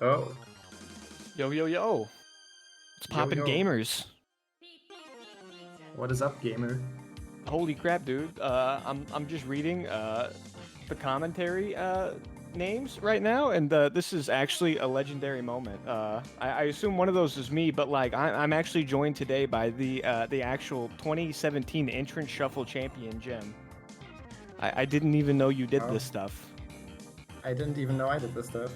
Oh, Yo, yo, yo. What's yo, poppin' yo. gamers? What is up, gamer? Holy crap, dude. I'm just reading the commentary names right now, and this is actually a legendary moment. I assume one of those is me, but like I'm actually joined today by the actual 2017 Entrance Shuffle Champion, Jim. I didn't even know you did Oh, this stuff. I didn't even know I did this stuff.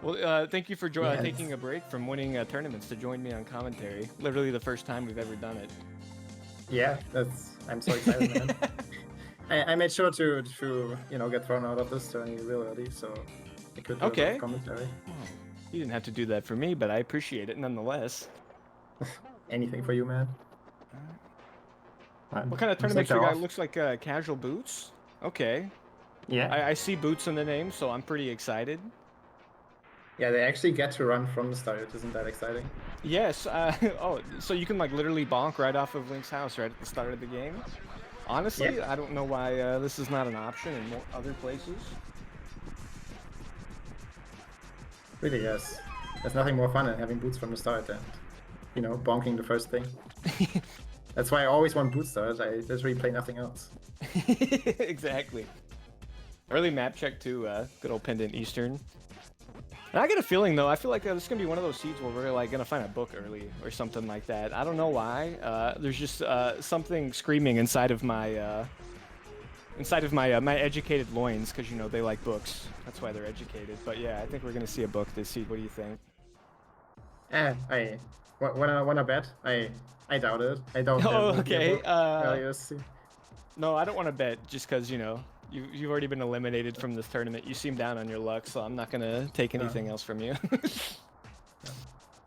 Well, thank you for Yeah, taking a break from winning tournaments to join me on commentary. Literally the first time we've ever done it. I'm so excited, man. I made sure to get thrown out of this tourney real early, so I could do a bit of Okay. commentary. You didn't have to do that for me, but I appreciate it nonetheless. Anything for you, man. What kind of Looks like tournaments we they're got? off. Looks like casual boots. Okay. Yeah, I see boots in the name, so I'm pretty excited. yeah, they actually get to run from the start. Isn't that exciting? Yes. Oh, so you can like literally bonk right off of Link's house right at the start of the game. Yeah, Honestly, I don't know why this is not an option in more other places. really, yes. There's nothing more fun than having boots from the start and bonking the first thing. That's why I always want boot start. I literally play nothing else. Exactly. Early map check too. Good old pendant Eastern. And I get a feeling though. I feel like this is gonna be one of those seeds where we're like gonna find a book early or something like that. I don't know why. There's just something screaming inside of my educated loins because you know they like books. That's why they're educated. But yeah, I think we're gonna see a book this seed. What do you think? Wanna bet? I doubt it. I doubt there Oh, will be a okay. book earlier. No, I don't want to bet just because you know you've already been eliminated from this tournament. You seem down on your luck, so I'm not gonna take No, anything else from you.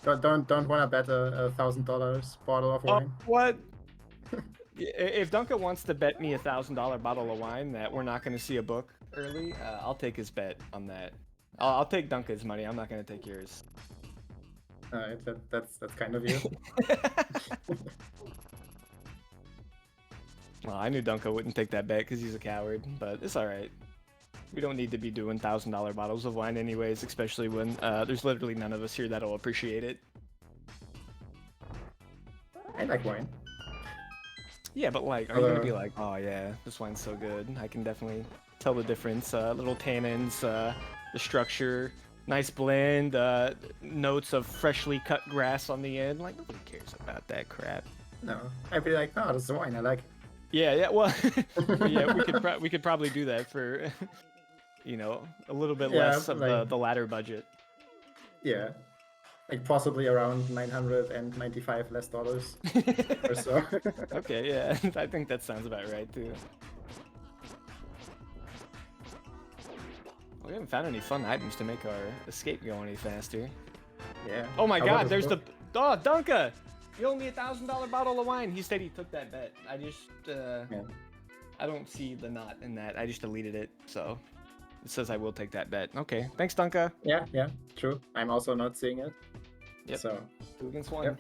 no. Don't wanna bet $1,000 bottle of Oh, wine. what? If Duncan wants to bet me $1,000 bottle of wine that we're not going to see a book early, I'll take his bet on that. I'll take Duncan's money. I'm not going to take yours. Alright, that's kind of you. Well, I knew Duncan wouldn't take that bet because he's a coward, but it's all right. We don't need to be doing $1,000 bottles of wine anyways, especially when there's literally none of us here that'll appreciate it. I like wine. Yeah, but like, are you gonna be like, oh yeah, this wine's so good? I can definitely tell the difference. Little tannins, the structure, nice blend, notes of freshly cut grass on the end. Like nobody cares about that crap. No, I'd be like, no, this is wine. I like. Yeah, yeah. Well, yeah, we could probably do that for you know a little bit Yeah, less of like the latter budget. yeah, like possibly around 995 less dollars or so. Okay, yeah, I think that sounds about right too. We haven't found any fun items to make our escape go any faster. Yeah. Oh my How about god, this there's the... book? Oh, Dunka! You owe me $1,000 bottle of wine. He said he took that bet. I just, Yeah. I don't see the knot in that. I just deleted it, so... It says I will take that bet. Okay, thanks, Dunka. Yeah, yeah, true. I'm also not seeing it. Yep, So, 2 against 1. yep.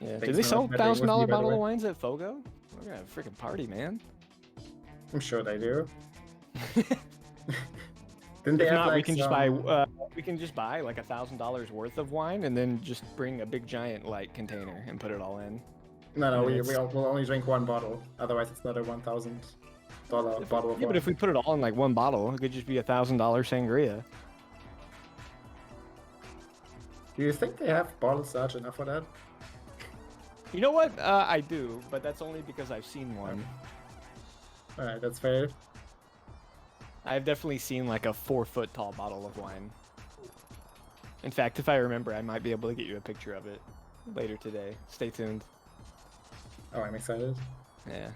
Yeah, did Thanks they for sell not betting with me, $1,000 by the bottle of way. wines at Fogo? We're gonna have a freaking party, man. I'm sure they do. Didn't they If have not, like some... we can just buy like $1,000 worth of wine and then just bring a big giant like container and put it all in. No, no, And then we'll only drink one bottle. Otherwise, it's not a $1,000 bottle of yeah, but wine. if we put it all in like one bottle, it could just be $1,000 sangria. Do you think they have bottles large enough for that? You know what? I do, but that's only because I've seen one. Alright, that's fair. I've definitely seen like a 4-foot tall bottle of wine. In fact, if I remember, I might be able to get you a picture of it later today. Stay tuned. Oh, I'm excited. Yeah.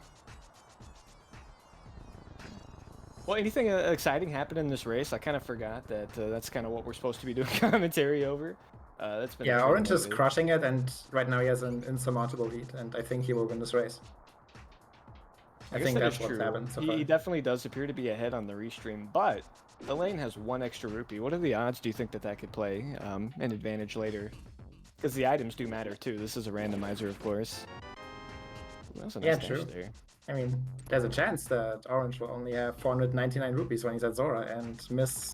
Well, anything exciting happened in this race? I kind of forgot that that's kind of what we're supposed to be doing commentary over. That's been a Yeah, train Orange is lately. crushing it, and right now he has an insurmountable lead, and I think he will win this race. I I guess think that is that's what's true. happened so He far. definitely does appear to be ahead on the restream, but thalane has 1 extra rupee. What are the odds do you think that that could play an advantage later? Because the items do matter too. This is a randomizer, of course. Ooh, that's a nice Yeah, dash true. there. I mean, there's a chance that Orange will only have 499 rupees when he's at Zora and miss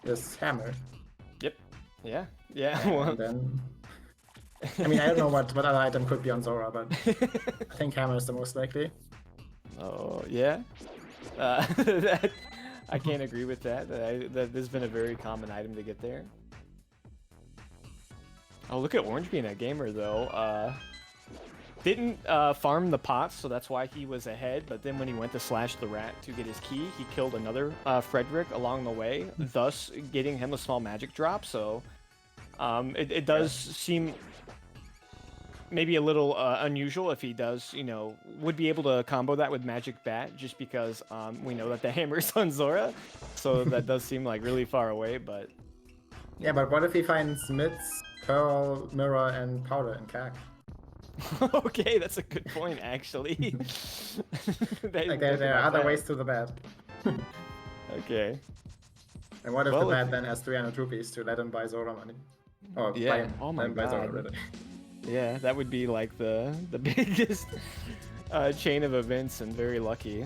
this hammer. Yep. Yeah. Yeah. And Well, then, I mean, I don't know what other item could be on Zora, but I think hammer is the most likely. oh yeah. That, I can't agree with that. That has been a very common item to get there. Oh, look at Orange being a gamer though. Didn't farm the pots, so that's why he was ahead. But then when he went to slash the rat to get his key, he killed another Frederick along the way, thus getting him a small magic drop. So it does seem maybe a little unusual if he does, you know, would be able to combo that with Magic Bat, just because we know that the hammer's on Zora. So that does seem like really far away, but... Yeah, but what if he finds Mitz, Pearl, Mirror, and Powder in CAC? Okay, that's a good point, actually. Like there are other ways to the bed. Okay. And what if the bed then has 300 rupees to let him buy Zora money? Or yeah. buy him, Oh my buy god. Zora, really. Yeah, that would be like the biggest chain of events, and very lucky.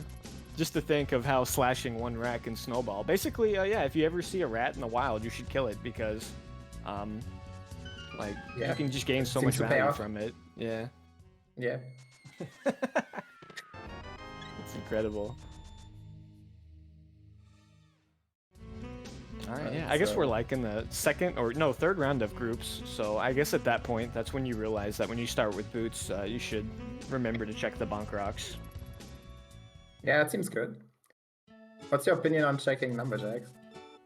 Just to think of how slashing one rat can snowball. Basically, yeah, if you ever see a rat in the wild, you should kill it, because like, yeah, you can just gain so much value from it. Yeah. Yeah. It's incredible. Alright, yeah, I guess we're like in the third round of groups, so I guess at that point, that's when you realize that when you start with boots, you should remember to check the bonk rocks. Yeah, it seems good. What's your opinion on checking lumberjacks?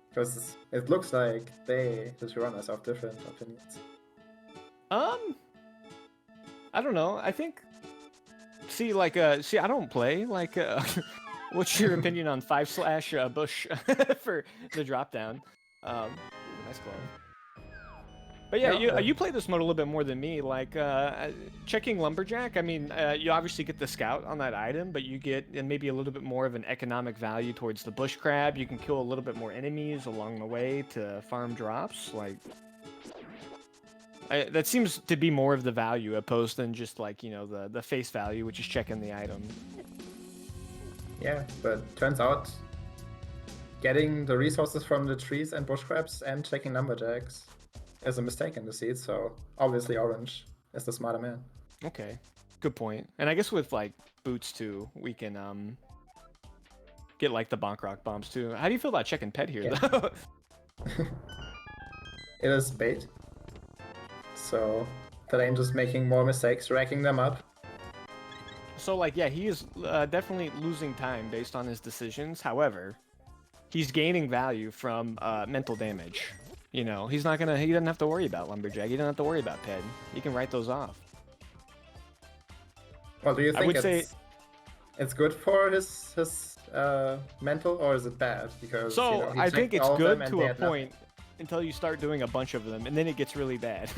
Because it looks like they just run us off different opinions. I don't know. I think. See, I don't play. What's your opinion on 5/ Bush for the drop down? Nice glove. But yeah, you play this mode a little bit more than me. Like checking lumberjack. I mean, you obviously get the scout on that item, but you get maybe a little bit more of an economic value towards the bush crab. You can kill a little bit more enemies along the way to farm drops. Like. That seems to be more of the value opposed than just like, you know, the face value, which is checking the item. Yeah, but turns out getting the resources from the trees and bush crabs and checking lumberjacks is a mistake in the seed, so obviously Orange is the smarter man. Okay, good point. And I guess with like boots too, we can get like the bonk rock bombs too. How do you feel about checking pet here though? It is bait. So thalane just making more mistakes, racking them up. So like, yeah, he is definitely losing time based on his decisions. However, he's gaining value from mental damage. You know, he doesn't have to worry about lumberjack. He doesn't have to worry about ped. He can write those off. Well, do you think it's good for his mental, or is it bad? Because so you know, I think it's good to a point. Until you start doing a bunch of them, and then it gets really bad.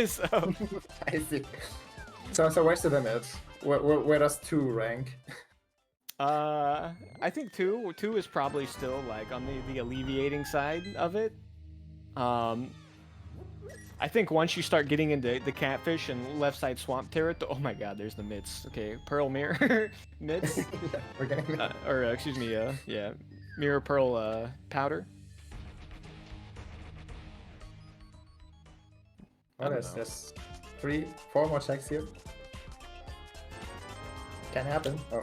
So... I see. So where's the limit? Where does 2 rank? I think 2 is probably still like on the alleviating side of it. I think once you start getting into the catfish and left side swamp territory, oh my god, there's the mitts. Okay, pearl mirror mitts, We're getting excuse me, yeah, mirror pearl powder. Oh, there's 3, 4 more checks here. Can happen. Oh,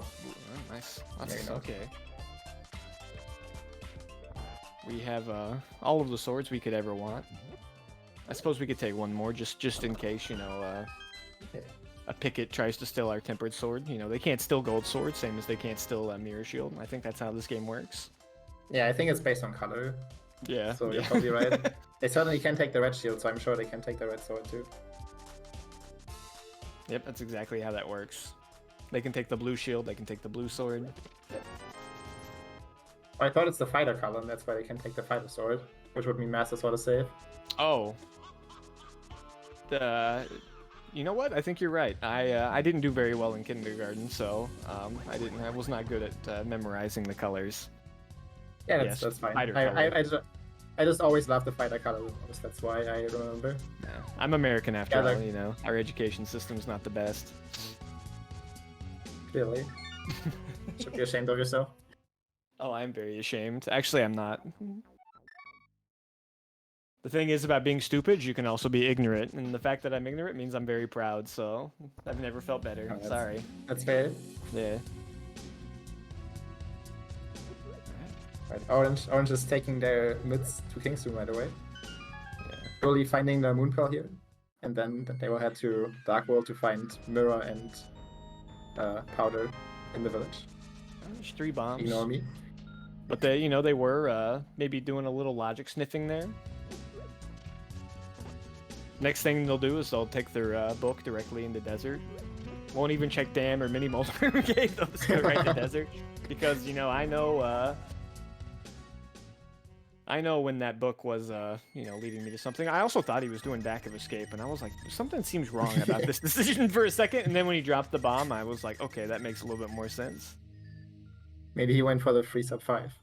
nice. That's okay. We have all of the swords we could ever want. I suppose we could take one more just in case, you know, a picket tries to steal our tempered sword. You know, they can't steal gold sword, same as they can't steal a mirror shield. I think that's how this game works. Yeah, I think it's based on color. Yeah. So you're probably right. They certainly can take the red shield, so I'm sure they can take the red sword too. Yep, that's exactly how that works. They can take the blue shield, they can take the blue sword. I thought it's the fighter color, and that's why they can take the fighter sword, which would mean Master Sword is safe. Oh. You know what? I think you're right. I didn't do very well in kindergarten, so I was not good at memorizing the colors. Yeah, that's fine. I just always loved the fighter color the most. That's why I remember. Yeah, I'm American after all, you know. Our education system's not the best. Clearly. Should be ashamed of yourself. Oh, I'm very ashamed. Actually, I'm not. The thing is about being stupid, you can also be ignorant, and the fact that I'm ignorant means I'm very proud, so I've never felt better. Oh, Sorry. That's fair. Yeah. Right, Orange is taking their mids to Kingston right away. Yeah. Surely finding the Moon Pearl here. And then they will head to Dark World to find Mirror and Powder in the village. There's 3 bombs. Ignore me. But they, they were maybe doing a little logic sniffing there. Next thing they'll do is they'll take their book directly into desert. Won't even check dam or mini multiple gate. They'll just go right to desert because I know when that book was leading me to something. I also thought he was doing back of escape, and I was like, something seems wrong about this decision for a second. And then when he dropped the bomb, I was like, okay, that makes a little bit more sense. Maybe he went for the free sub 5.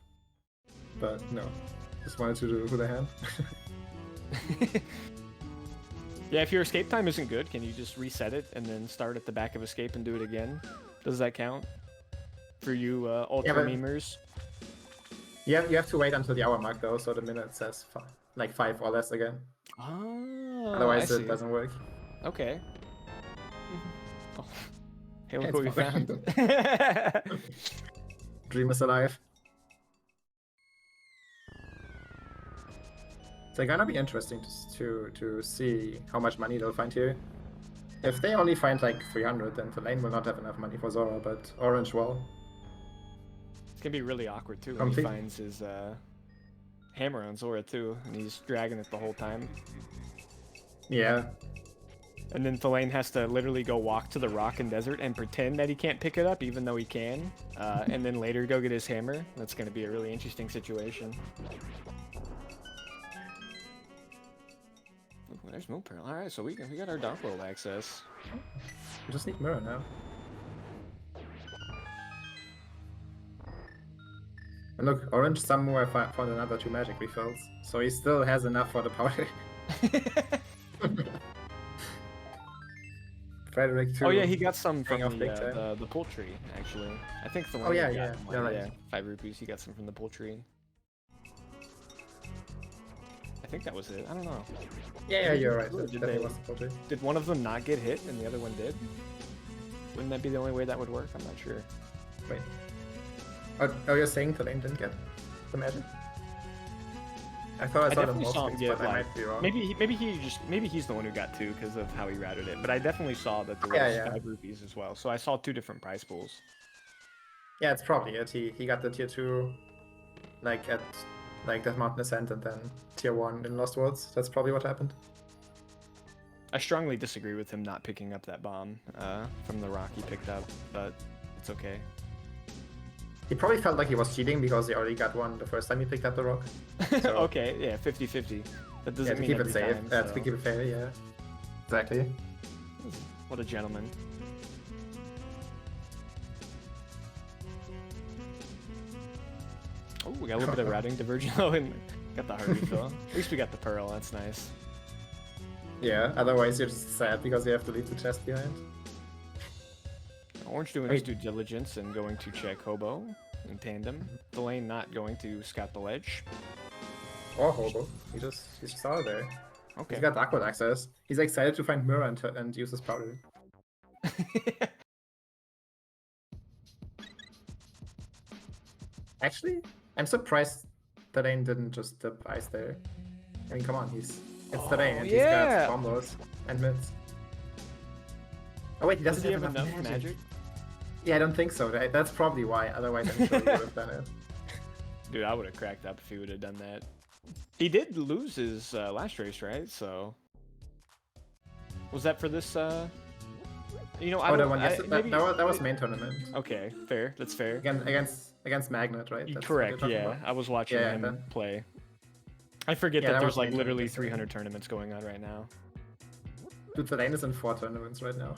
But no, just wanted to do the hand. Yeah, if your escape time isn't good, can you just reset it and then start at the back of escape and do it again? Does that count? For you ultra memers? Yeah, you have to wait until the hour mark though, so the minute says 5 or less again. Oh, otherwise it doesn't work. Okay. Oh. Hey, look It's what we fine. found. Dream is alive. It's gonna be interesting to see how much money they'll find here. If they only find like 300, then thalane will not have enough money for Zora, but Orange will. It's gonna be really awkward too when he finds his hammer on Zora too, and he's dragging it the whole time. Yeah. And then thalane has to literally go walk to the rock and desert and pretend that he can't pick it up, even though he can, and then later go get his hammer. That's gonna be a really interesting situation. Ooh, there's Moon Pearl. All right, so we got our Dark World access. We just need Mirror now. And look, Orange somewhere found another 2 magic refills, so he still has enough for the powder. Frederick too. Oh yeah, he got some from the poultry actually. I think the one. Oh yeah. 5 rupees. He got some from the poultry. I think that was it. I don't know. Yeah, you're right. Did one of them not get hit and the other one did? Wouldn't that be the only way that would work? I'm not sure. Wait. Oh, you're saying thalane didn't get the magic? I thought I saw them saw him get, but I might be wrong. Maybe he's the one who got 2 because of how he routed it. But I definitely saw that there was 5 rupees as well. So I saw 2 different prize pools. Yeah, it's probably it. He got the tier 2, like at that mountain ascent, and then tier 1 in Lost Worlds. That's probably what happened. I strongly disagree with him not picking up that bomb from the rock he picked up, but it's okay. He probably felt like he was cheating because he already got one the first time he picked up the rock. So, okay, yeah, 50-50. That doesn't mean keep it safe. Time, to keep it fair, yeah. Exactly. What a gentleman. Oh, we got a little bit of routing divergent. Oh, and got the heart refill. At least we got the pearl. That's nice. Yeah. Otherwise, you're just sad because you have to leave the chest behind. Orange doing his due diligence and going to check Hobo in tandem. thalane not going to scout the ledge. Or Hobo. He's just out of there. Okay. He's got Dark World access. He's excited to find Mirror and use his powder. Actually, I'm surprised thalane didn't just dip ice there. I mean, come on, it's thalane and he's got combos and mids. Oh wait, he doesn't have enough magic? Yeah, I don't think so. That's probably why. Otherwise, I'm sure he would have done it. Dude, I would have cracked up if he would have done that. He did lose his last race, right? So was that for this? That was main tournament. Okay, fair. That's fair. Against Magnet, right? That's correct. Yeah, I was watching him play. I forget that there's like literally 300 tournaments going on right now. Dude, thalane is in 4 tournaments right now.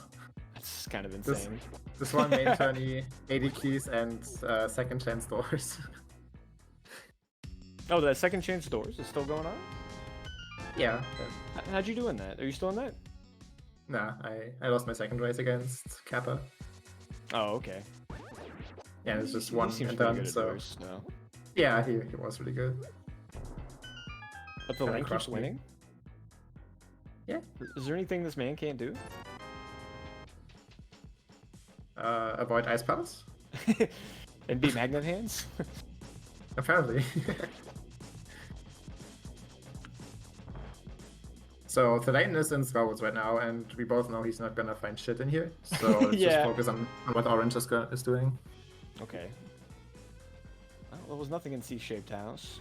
That's kind of insane. This one main tourney, 80 keys, and second chance doors. Oh, that second chance doors is still going on? Yeah. How'd you do in that? Are you still in that? Nah, I lost my second race against Kappa. Oh, okay. Yeah, it's just He one seems and pretty done. good at So doors, no. yeah, he was really good. But the Kinda lane keeps crushed me. winning? Yeah. Is there anything this man can't do? Avoid ice palace? And be magnet hands? Apparently. So thalane is in Skywoods right now, and we both know he's not gonna find shit in here. So let's just Yeah. focus on what orange is doing. Okay. Well, there was nothing in C-shaped house.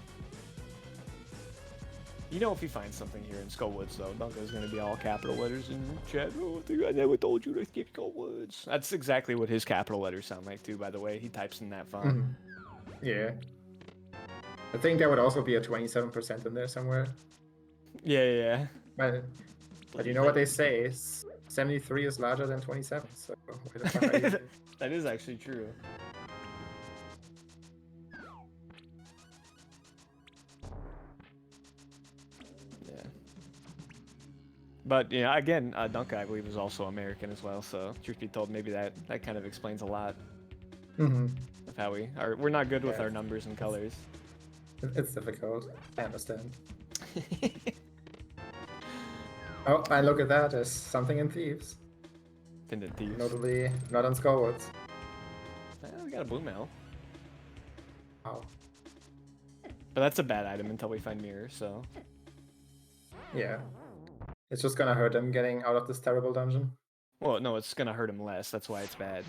You know, if he finds something here in Skullwoods, though, Dunka's gonna be all capital letters in chat. Oh, I never told you to skip Skullwoods. That's exactly what his capital letters sound like, too, by the way. He types in that font. Yeah. I think there would also be a 27% in there somewhere. Yeah. But you know what they say? 73 is larger than 27, so why the fuck are you? That is actually true. Yeah. But, yeah, again, Dunka, I believe, is also American as well, so truth be told, maybe that kind of explains a lot of how we are. We're not good with our numbers and colors. It's difficult. I understand. Oh, and look at that. There's something in Thieves. Pendant Thieves. Notably, not on Skullwoods. We got a blue mail. Wow. But that's a bad item until we find mirror, so. Yeah. It's just gonna hurt him getting out of this terrible dungeon. Well, no, it's gonna hurt him less. That's why it's bad.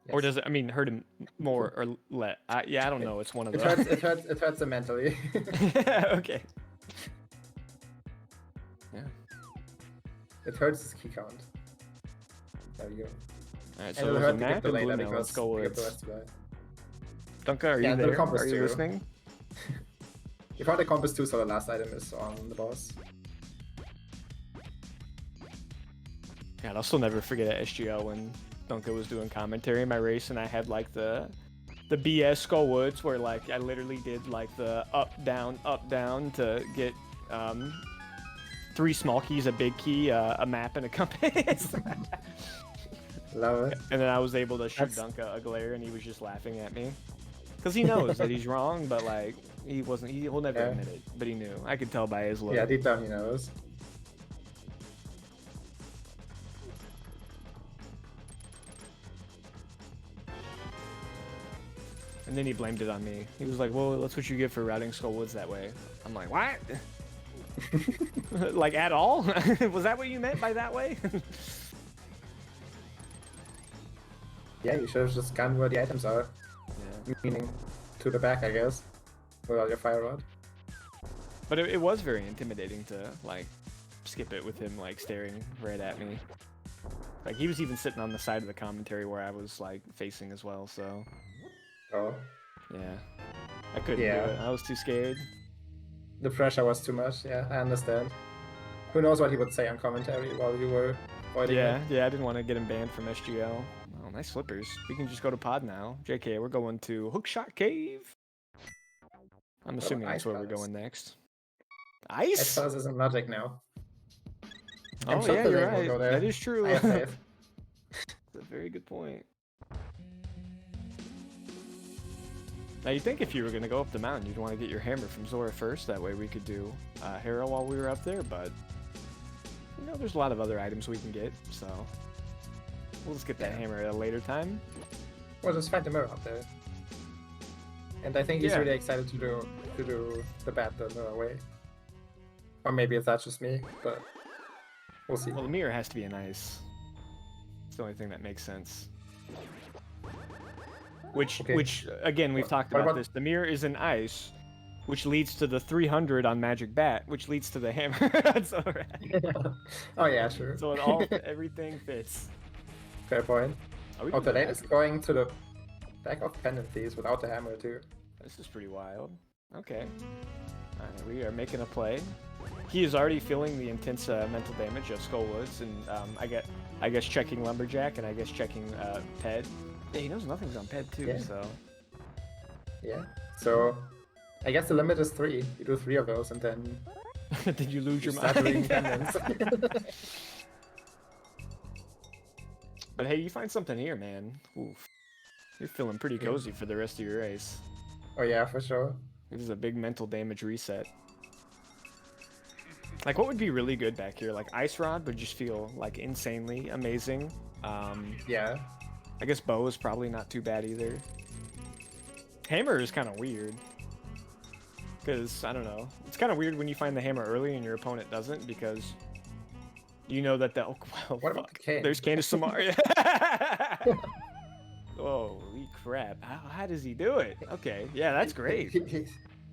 Yes. Or does it? I mean, hurt him more or less? Yeah, I don't know. It's one of it those. hurts. It hurts him mentally. Okay. Yeah. It hurts his key count. There you go. Alright, And so it'll there's a hurt to map get the and later blue mail. Let's because go we get with the rest of that. Dunka, are Yeah, you the there? compass Are you too. listening? You found the compass too, so the last item is on the boss. God, I'll still never forget at SGL when Dunka was doing commentary in my race, and I had like the BS Skullwoods where like I literally did like the up down to get 3 small keys, a big key, a map, and a compass. Love it. And then I was able to shoot Dunka a glare, and he was just laughing at me. Because he knows that he's wrong, but like, he'll never admit it. But he knew. I could tell by his look. Yeah, deep down he knows. And then he blamed it on me. He was like, well, that's what you get for routing Skullwoods that way. I'm like, what? Like, at all? Was that what you meant by that way? Yeah, you should have just gone where the items are. Yeah. Meaning to the back, I guess. Without your fire rod. But it was very intimidating to, like, skip it with him, like, staring right at me. Like, he was even sitting on the side of the commentary where I was, like, facing as well, so... Oh. Yeah. I couldn't do it. I was too scared. The pressure was too much, yeah, I understand. Who knows what he would say on commentary while you were avoiding it. Yeah, I didn't want to get him banned from SGL. Oh, nice slippers. We can just go to pod now. JK, we're going to Hookshot Cave. I'm assuming that's where we're going next. Ice? Ice Palace is in Logic now. Oh, yeah, you're right. That is true. I have faith. That's a very good point. Now, you'd think if you were going to go up the mountain, you'd want to get your hammer from Zora first. That way we could do Hera while we were up there, but... You know, there's a lot of other items we can get, so... We'll just get that hammer at a later time. We'll just find the mirror up there. And I think he's really excited to do the bat the mirror way. Or maybe it's not just me, but we'll see. Well, the mirror has to be an ice. It's the only thing that makes sense. Which again, we've talked about this. The mirror is an ice, which leads to the 300 on Magic Bat, which leads to the hammer. That's alright. Oh yeah, sure. So everything fits. Fair point. Oh, the lane is going to the back of Pendant Thieves without the hammer too. This is pretty wild. Okay. Alright, we are making a play. He is already feeling the intense mental damage of Skullwoods, and I guess checking Lumberjack, and I guess checking Ped. Yeah, he knows nothing's on Ped too, so... Yeah, so... I guess the limit is 3. You do 3 of those, and then... Did you lose your start doing mind? pendants. But hey, you find something here, man. Oof. You're feeling pretty Yeah. cozy for the rest of your race. Oh yeah, for sure. This is a big mental damage reset. Like, what would be really good back here? Like, Ice Rod would just feel, like, insanely amazing. Yeah. I guess Bow is probably not too bad either. Hammer is kind of weird. Because, I don't know. It's kind of weird when you find the hammer early and your opponent doesn't, because you know that the... Oh, well, What about fuck. the cane? There's Candace Samaria. Holy crap. How does he do it? Okay, yeah, that's great.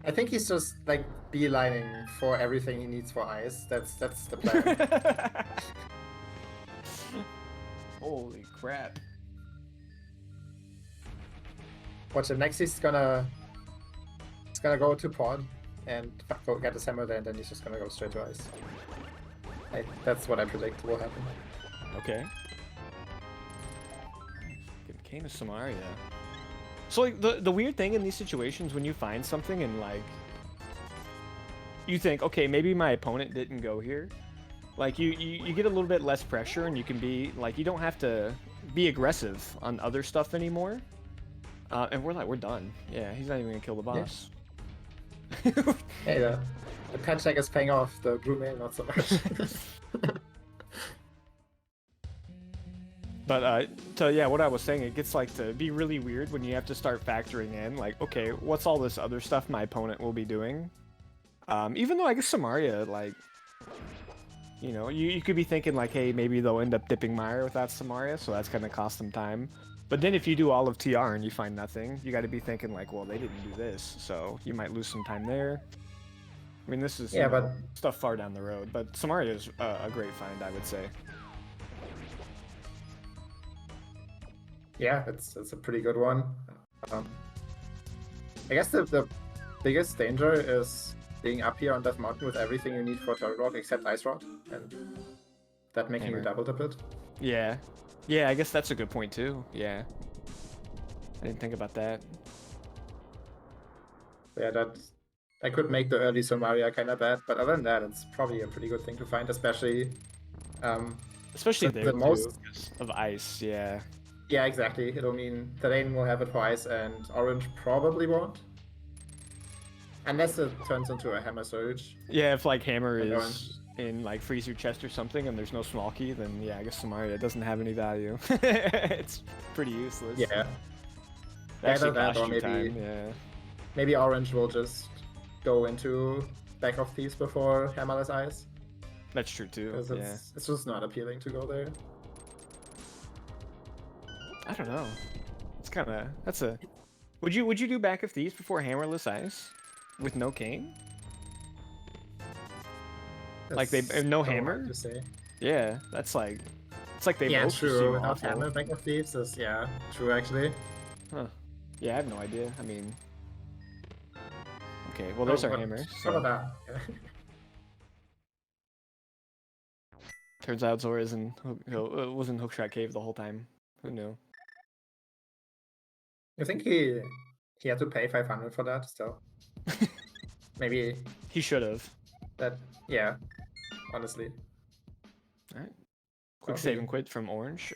I think he's just like beelining for everything he needs for ice. That's the plan. Holy crap. Watch him. Next he's gonna go to pod and go get his hammer there, and then he's just gonna go straight to ice. That's what I predict will happen. Okay. Cane of Samaria. So like the weird thing in these situations when you find something and like you think, okay, maybe my opponent didn't go here. Like you get a little bit less pressure and you can be like you don't have to be aggressive on other stuff anymore. And we're done. Yeah, he's not even gonna kill the boss. Yeah. Hey, the patch deck is paying off. The Brumel not so much. But so yeah, what I was saying, it gets like to be really weird when you have to start factoring in like, okay, what's all this other stuff my opponent will be doing? Even though I guess Samaria, like, you know, you could be thinking like, hey, maybe they'll end up dipping Mire without Samaria, so that's gonna cost them time. But then if you do all of TR and you find nothing, you got to be thinking like, well, they didn't do this, so you might lose some time there. I mean, this is yeah, but stuff far down the road, but Samaria is a great find, I would say. yeah, it's a pretty good one. I guess the biggest danger is being up here on Death Mountain with everything you need for Turtle Rock except Ice Rod, and that making you double dip it. Yeah. Yeah, I guess that's a good point too. Yeah. I didn't think about that. Yeah, I could make the early Somaria kind of bad, but other than that, it's probably a pretty good thing to find, especially especially there the too, most of ice. Yeah. Yeah, exactly. It'll mean thalane will have it for ice, and orange probably won't. Unless it turns into a hammer surge. Yeah, if like hammer And is orange. in like freeze your chest or something and there's no small key, then yeah, I guess Samaria doesn't have any value. It's pretty useless. Yeah. Actually Either that cost or you maybe time, yeah. maybe orange will just go into back of thieves before hammerless ice. That's true too. Because Yeah. it's just not appealing to go there. I don't know. It's kind of that's a. Would you do back of thieves before hammerless ice, with no cane? Like they no so hammer? hard to say. Yeah, that's like. It's like they Yeah, both true. seem Without awful. hammer, back of thieves is true actually. Huh. Yeah, I have no idea. I mean. Okay, well there's our hammer. What So. about that? Turns out Zora was in Hookshot Cave the whole time. Who knew? I think he had to pay 500 for that still. Maybe He should have. that, yeah, honestly. All right. Quick save and quit from Orange.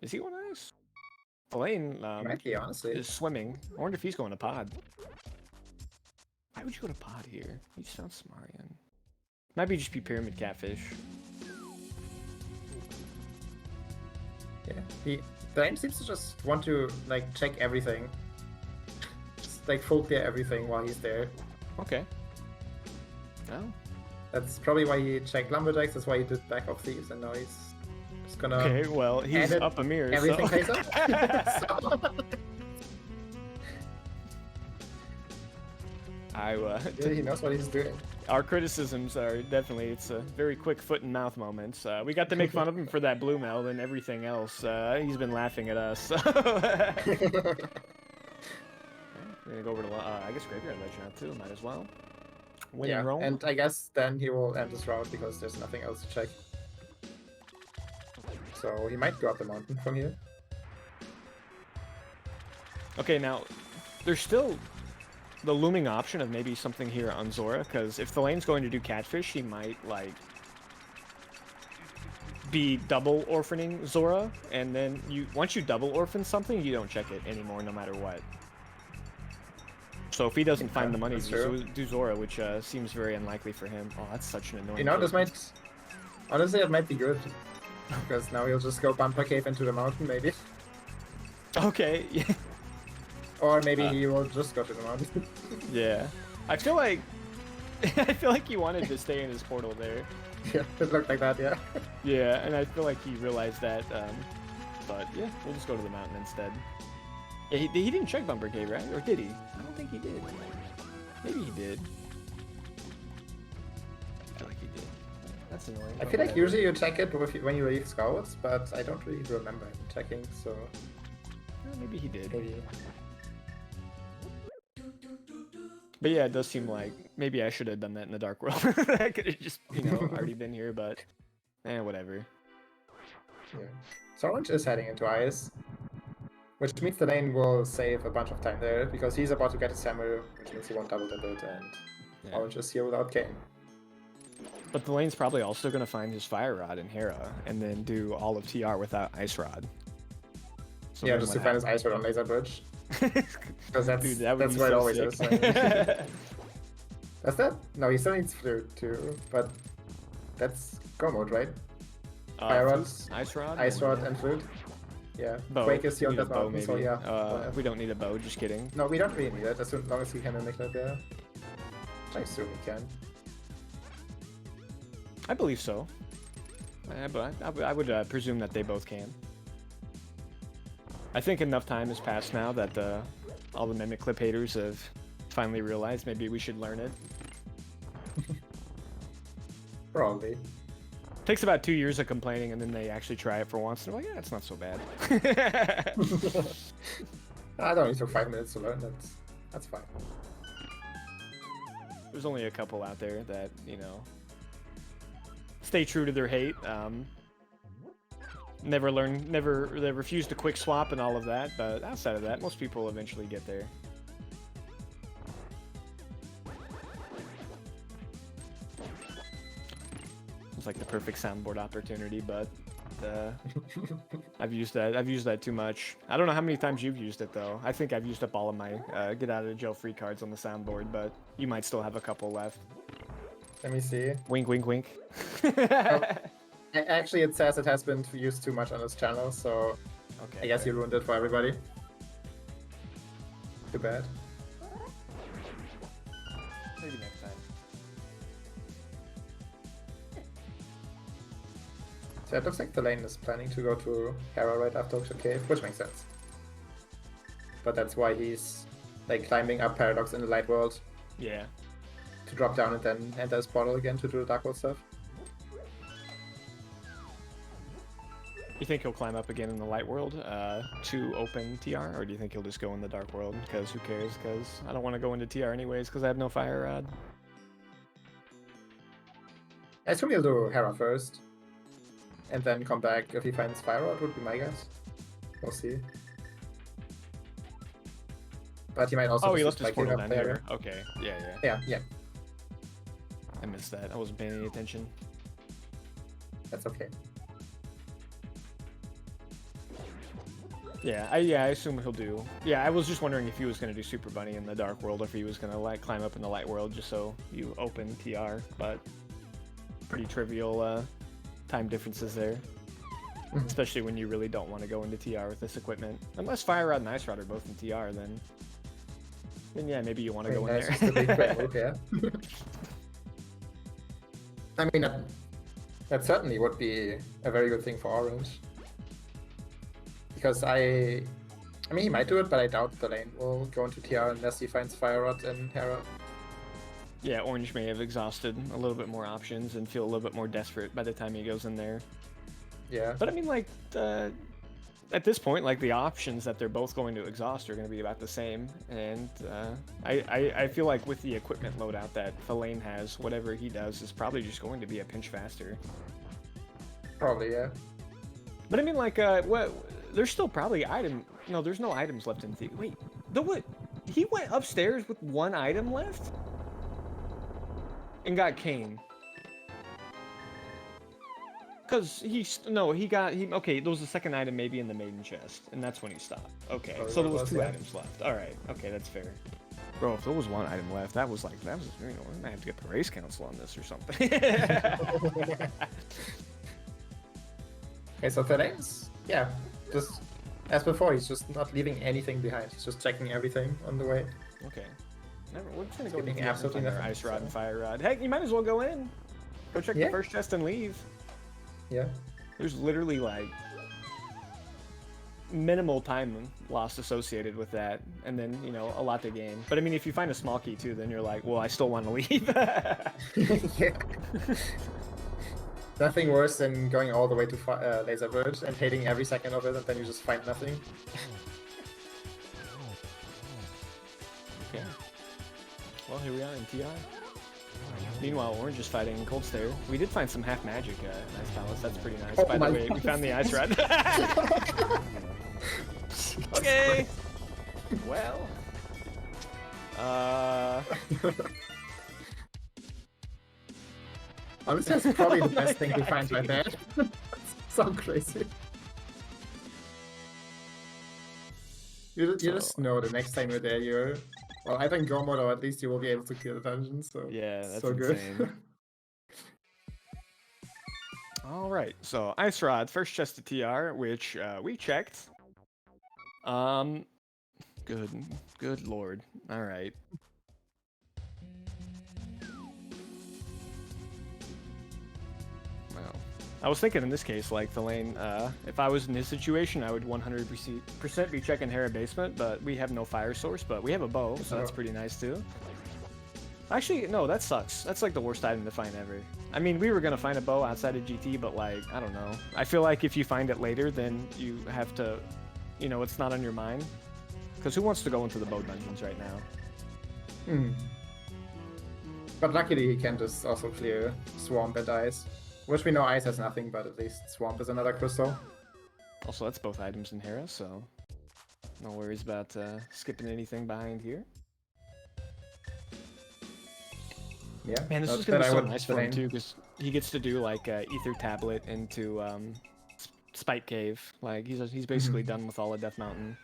Is he going nice? Thalane Might be, honestly. is swimming. I wonder if he's going to pod. Why would you go to pod here? You just found Samarian. Might be just be Pyramid Catfish. Yeah, the aim seems to just want to like check everything, just like full clear everything while he's there. Okay. Oh. That's probably why he checked Lumberjacks. That's why he did back of thieves, and now he's just gonna. Okay, well he's edit up a mirror. Everything so. pays up. So- yeah, he knows what he's doing. Our criticisms are definitely, it's a very quick foot and mouth moments. We got to make fun of him for that blue meld and everything else. He's been laughing at us. So. We're gonna go over to, I guess Graveyard Ledge now too, might as well. Win and roll. And I guess then he will end his route because there's nothing else to check. So he might go up the mountain from here. Okay, now, there's still the looming option of maybe something here on Zora, because if the lane's going to do Catfish, he might, like, be double orphaning Zora, and then once you double orphan something, you don't check it anymore, no matter what. So if he doesn't find the money to do Zora, which seems very unlikely for him. Oh, that's such an annoying. You know, this might honestly it might be good because now he'll just go bumper cave into the mountain, maybe. Okay. Or maybe he will just go to the mountain. Yeah, I feel like he wanted to stay in his portal there. Yeah, it looked like that. Yeah. Yeah, and I feel like he realized that. But yeah, we'll just go to the mountain instead. Yeah, he didn't check bumper cave, right? Or did he? I don't think he did. Maybe he did. I feel like he did. That's annoying. I feel like usually you check it when you leave scouts, but I don't really remember him checking, so... Maybe he did. Maybe. But yeah, it does seem like maybe I should have done that in the Dark World. I could have just, already been here, but... whatever. Yeah. So Orange is heading into Ice, which means the lane will save a bunch of time there, because he's about to get a Samuel, which means he won't double dip it, and Orange is here without Kayn. But the lane's probably also going to find his Fire Rod in Hera, and then do all of TR without Ice Rod. So yeah, just to find his Ice Rod on Laser Bridge. Because that's, Dude, that's what it always is. Does that? No, he still needs Flute too, but that's Go mode, right? Fire Rod, Ice Rod, and Flute. Yeah, bow. Quake is here on that bow, mountain, so yeah. We don't need a bow, just kidding. No, we don't really need it, as long as he can mimic that there. I assume he can. I believe so. But I would presume that they both can. I think enough time has passed now that all the Mimic Clip haters have finally realized maybe we should learn it. Probably. Takes about 2 years of complaining, and then they actually try it for once, and they're like, yeah, it's not so bad. I don't need 5 minutes to learn, that's fine. There's only a couple out there that, stay true to their hate. They refuse to quick swap and all of that, but outside of that, most people eventually get there. It's like the perfect soundboard opportunity, but I've used that too much. I don't know how many times you've used it though. I think I've used up all of my get out of jail free cards on the soundboard, but you might still have a couple left. Let me see. Wink, wink, wink. Actually, it says it has been used too much on this channel, so okay, I guess you ruined it for everybody. Too bad. Maybe next time. So it looks like the lane is planning to go to Hera right after Ocean Cave, which makes sense. But that's why he's like climbing up Paradox in the Light World. Yeah. To drop down and then enter his portal again to do the Dark World stuff. You think he'll climb up again in the Light World to open TR, or do you think he'll just go in the Dark World? Because who cares? Because I don't want to go into TR anyways because I have no Fire Rod. I assume he'll do Hera first, and then come back if he finds Fire Rod, would be my guess. We'll see. But he might also. Oh, he left his portal down here. Okay, yeah. I missed that. I wasn't paying any attention. That's okay. Yeah, I assume he'll do. Yeah, I was just wondering if he was going to do Super Bunny in the Dark World, or if he was going to like climb up in the Light World just so you open TR, but pretty trivial time differences there. Especially when you really don't want to go into TR with this equipment. Unless Fire Rod and Ice Rod are both in TR, then yeah, maybe you want to go in there. Just a big move, yeah. I mean, that certainly would be a very good thing for Orange. Because I mean, he might do it, but I doubt the lane will go into TR unless he finds Fire Rod and Hera. Yeah, Orange may have exhausted a little bit more options and feel a little bit more desperate by the time he goes in there. Yeah. But I mean, like, at this point, like, the options that they're both going to exhaust are going to be about the same. And I feel like with the equipment loadout that thalane has, whatever he does is probably just going to be a pinch faster. Probably, yeah. But I mean, like, there's still probably there's no items left in the... Wait, what? He went upstairs with 1 item left? And got Kayn. Cause okay, there was the second item maybe in the maiden chest, and that's when he stopped. Okay, Or so there what was two that? items left. All right, okay, that's fair. Bro, if there was one item left, that was we're gonna have to get the race council on this or something. Okay, so Thalane's, yeah, just as before, he's just not leaving anything behind. He's just checking everything on the way. Okay. We're just gonna go Skipping into absolutely our nothing, ice rod and so. fire rod. Heck, you might as well go in. Go check Yeah. the first chest and leave. Yeah. There's literally like minimal time lost associated with that, and then a lot to gain. But I mean, if you find a small key too, then you're like, well, I still want to leave. Yeah. Nothing worse than going all the way to Laser Bird and hating every second of it, and then you just find nothing. Okay. Well, here we are in TR. Meanwhile, Orange is fighting Cold Stare. We did find some half magic Ice Palace. That's pretty nice. Oh By the way, we found the ice rod. Okay. Well. Honestly, that's probably the best thing to God, find right there. So crazy. You just know the next time you're there, you're... Well, I think go mode, or at least you will be able to clear the dungeon, so... Yeah, that's so insane. good. All right, so Ice Rod, first chest to TR, which we checked. Good lord. All right. Well, I was thinking in this case, like Thalane, if I was in his situation, I would 100% be checking Hera basement, but we have no fire source, but we have a bow, so that's pretty nice too. Actually, no, that sucks. That's like the worst item to find ever. I mean, we were gonna find a bow outside of GT, but like, I don't know. I feel like if you find it later, then you have to, it's not on your mind. Because who wants to go into the bow dungeons right now? Hmm. But luckily he can just also clear Swamp and Ice. Which we know Ice has nothing, but at least Swamp is another crystal. Also, that's both items in Hera, so no worries about skipping anything behind here. Yeah. Man, this is gonna be so nice for him too, because he gets to do like Ether Tablet into Spike Cave. Like he's basically done with all of Death Mountain.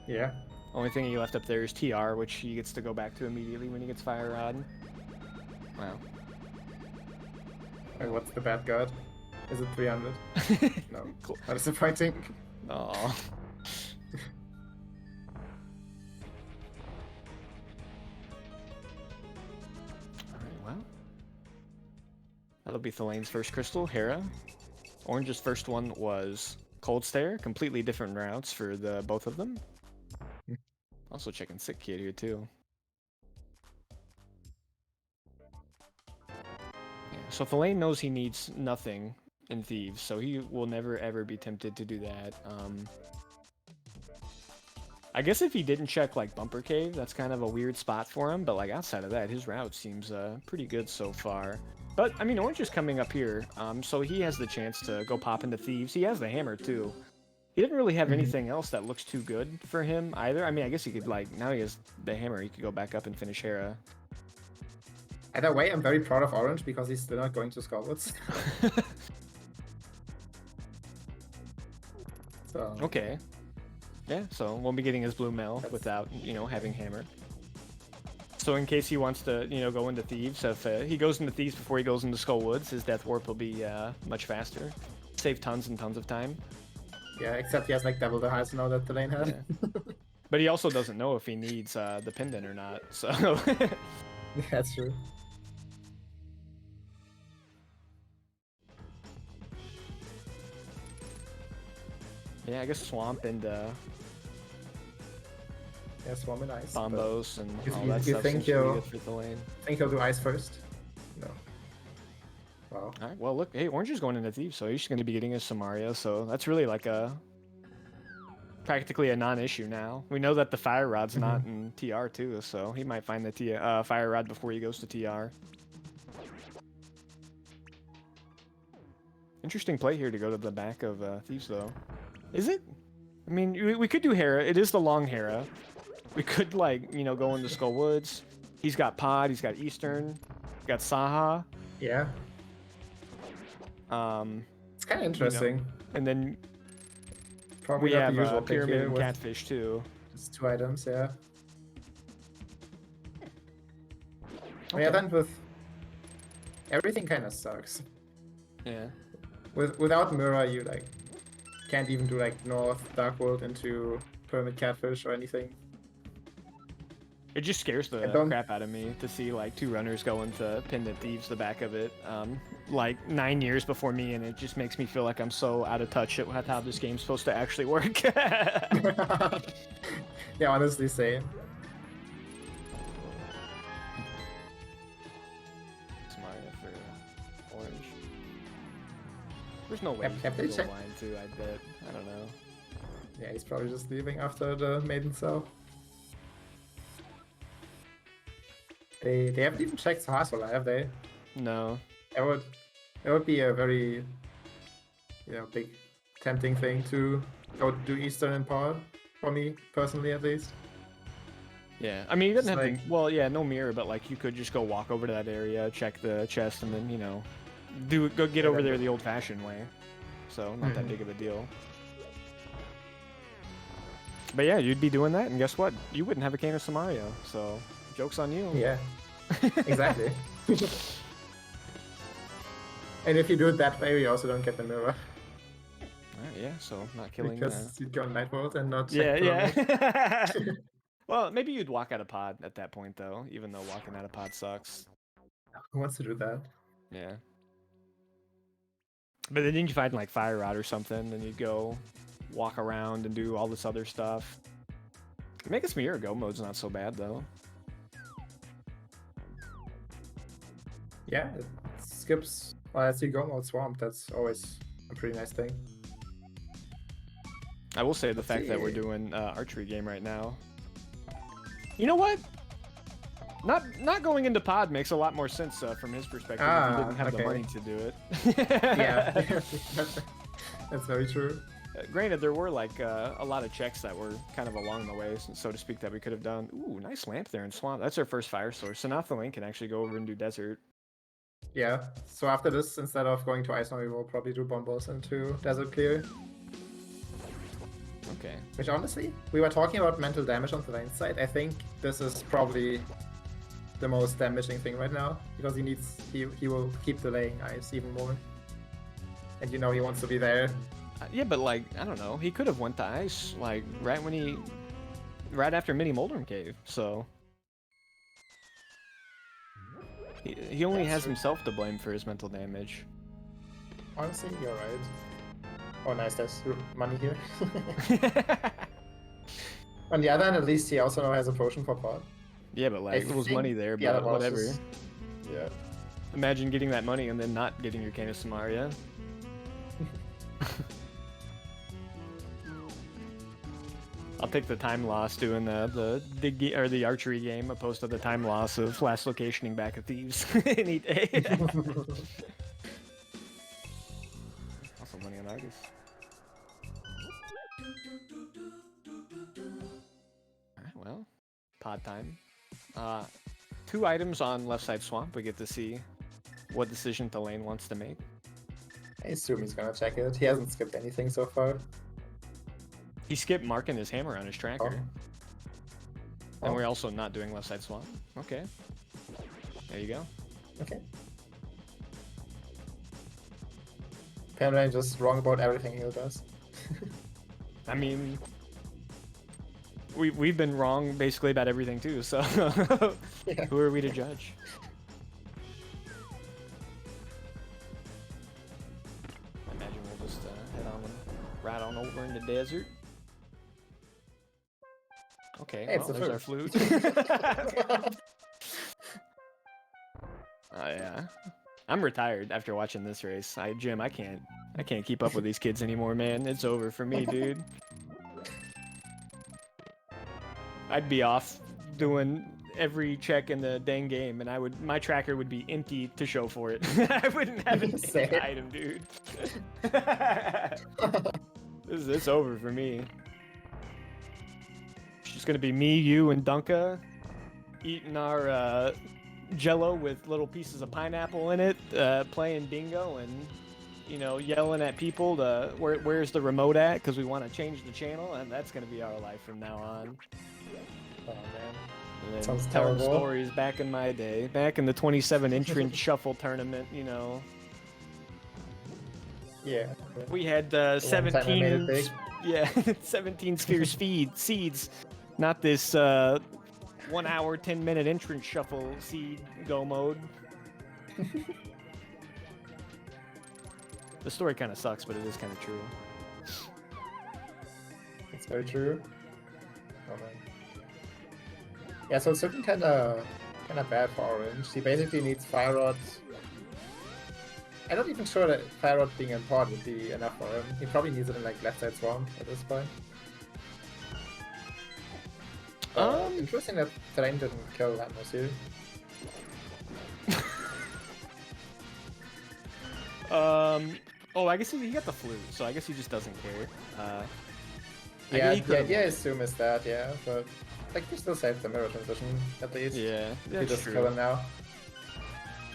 Yeah. Only thing he left up there is TR, which he gets to go back to immediately when he gets Fire Rod. Wow. Wait, what's the bad god? Is it 300? No. Cool. How disappointing. Oh. Well, that'll be Thalane's first crystal, Hera. Orange's first one was Cold Stare, completely different routes for the both of them. Also checking Sick Kid here too. Yeah, so Thalane knows he needs nothing in Thieves, so he will never ever be tempted to do that. I guess if he didn't check like Bumper Cave, that's kind of a weird spot for him, but like outside of that, his route seems pretty good so far. But I mean, Orange is coming up here, so he has the chance to go pop into Thieves. He has the hammer too. He didn't really have anything else that looks too good for him either. I mean, I guess he could now he has the hammer, he could go back up and finish Hera. Either way, I'm very proud of Orange because he's still not going to Skullwoods. So... Okay. Yeah, so won't be getting his blue mail without, having hammer. So in case he wants to, go into Thieves, if he goes into Thieves before he goes into Skullwoods, his Death Warp will be much faster. Save tons and tons of time. Yeah, except he has like double the highs now that Thalane has. Yeah. But he also doesn't know if he needs the pendant or not, so... Yeah, that's true. Yeah, I guess Swamp and Yeah, Swamp and Ice. Bombos and all you that stuff think seems to be he'll- good for Thalane. Think he'll do Ice first? No. Wow. Alright, well look, hey, Orange is going into Thieves, so he's going to be getting his Samaria, so that's really like practically a non-issue now. We know that the Fire Rod's not in TR too, so he might find the Fire Rod before he goes to TR. Interesting play here to go to the back of Thieves, though. Is it? I mean, we could do Hera. It is the long Hera. We could, like, go into Skullwoods. He's got Pod, he's got Eastern, got Saha. Yeah. It's kind of interesting. And then Probably we not have the usual pick pyramid here and with catfish too. just 2 items, yeah. Okay. Yeah, then with everything kind of sucks. Yeah. Without Mira, you like can't even do like North Dark World into Pyramid Catfish or anything. It just scares the crap out of me to see like 2 runners go into Pendant Thieves, the back of it, like 9 years before me, and it just makes me feel like I'm so out of touch with how this game's supposed to actually work. Yeah, honestly, same. Samaria for orange. There's no way Have they he's checked? blind too, I bet. I don't know. Yeah, he's probably just leaving after the maiden cell. They haven't even checked Sahaswala, have they? No. That would be a very big tempting thing to go do Eastern and Pod for me personally at least. Yeah, I mean, he doesn't It's have to. Well, yeah, no mirror, but like you could just go walk over to that area, check the chest, and then go get over there the old-fashioned way. So not that big of a deal. But yeah, you'd be doing that, and guess what? You wouldn't have a cane of Samaria, so joke's on you. Yeah, exactly. And if you do it that way, you also don't get the mirror. Yeah, so not killing. Because you'd go on Night World and not Yeah, check yeah. Well, maybe you'd walk out of pod at that point, though, even though walking out of pod sucks. Who wants to do that? Yeah. But then you can find like Fire Rod or something, and you'd go walk around and do all this other stuff. Magus Mirror Go mode's not so bad, though. Yeah, it skips as you go mode Swamp. That's always a pretty nice thing. I will say the fact that we're doing archery game right now. You know what? Not going into pod makes a lot more sense from his perspective if he didn't have the money to do it. Yeah, that's very true. Granted, there were like a lot of checks that were kind of along the way, so to speak, that we could have done. Ooh, nice lamp there in Swamp. That's our first fire source. So now thalane can actually go over and do desert. Yeah, so after this, instead of going to Ice, we will probably do Bombos into Desert Clear. Okay. Which honestly, we were talking about mental damage on the lane side. I think this is probably the most damaging thing right now, because he will keep delaying Ice even more. And he wants to be there. Yeah, but like, I don't know, he could have went to Ice, like, right after Mini Moldrum Cave, so... He only has himself to blame for his mental damage. Honestly, you're right. Oh nice, there's money here. On the other hand, at least he also has a potion for pot. Yeah, but like, there was money there, but whatever. Yeah. Imagine getting that money and then not getting your cane of Samaria. I'll take the time loss doing the archery game opposed to the time loss of last locationing back at Thieves any day. Also money on Argus. Alright, well, pod time. 2 items on left side swamp. We get to see what decision thalane wants to make. I assume he's gonna check it. He hasn't skipped anything so far. He skipped marking his hammer on his tracker. Oh. And we're also not doing left side swamp. Okay. There you go. Okay. Apparently I'm just wrong about everything he does. I mean, we've been wrong basically about everything too, so Yeah. Who are we to judge? I imagine we'll just head on right on over in the desert. Okay, Hey, well, it's there's a our flute. Oh yeah. I'm retired after watching this race. Jim, I can't keep up with these kids anymore, man. It's over for me, dude. I'd be off doing every check in the dang game, and my tracker would be empty to show for it. I wouldn't have an item, dude. It's over for me. It's just gonna be me, you, and Dunka eating our Jello with little pieces of pineapple in it, playing bingo, and you know, yelling at people to where's the remote at because we want to change the channel, and that's gonna be our life from now on. Oh man. And then Sounds telling terrible. stories back in my day, back in the 27 entrant shuffle tournament, you know. Yeah. We had one time I made it 17, big. yeah, 17 sphere seeds, not this 1 hour 10-minute entrance shuffle seed go mode. The story kind of sucks, but it is kind of true. It's very true. Oh man. Yeah, so it's looking kind of bad for Orange. He basically needs Fire Rod. I'm not even sure that Fire Rod being in port would be enough for him. He probably needs it in like left side Swamp at this point. Interesting that Thalane didn't kill Latmos here. Oh, I guess he got the flute, so I guess he just doesn't care. Yeah, the idea is to miss that, yeah, but like he still saved the mirror transition at least. Yeah, You that's just true. kill him now.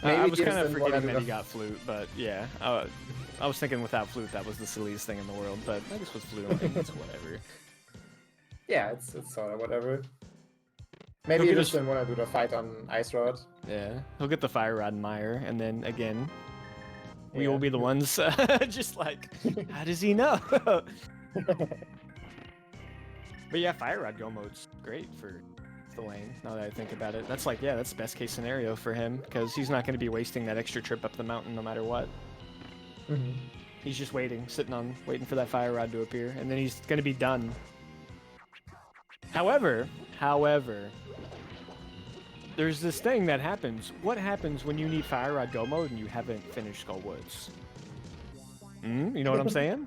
I was he kind of just didn't wanna forgetting do that he got flute, but yeah, I was thinking without flute that was the silliest thing in the world, but I guess with flute, it's whatever. Yeah, it's sort of whatever. Maybe he just didn't want to do the fight on Ice Rod. Yeah, he'll get the Fire Rod and Mire, and then again, we Yeah. will be the ones just like, how does he know? But yeah, Fire Rod go mode's great for Thalane, now that I think about it. That's like, yeah, that's the best case scenario for him, because he's not going to be wasting that extra trip up the mountain no matter what. Mm-hmm. He's just waiting for that Fire Rod to appear, and then he's going to be done. However, there's this thing that happens. What happens when you need Fire Rod go mode and you haven't finished Skull Woods? You know what I'm saying?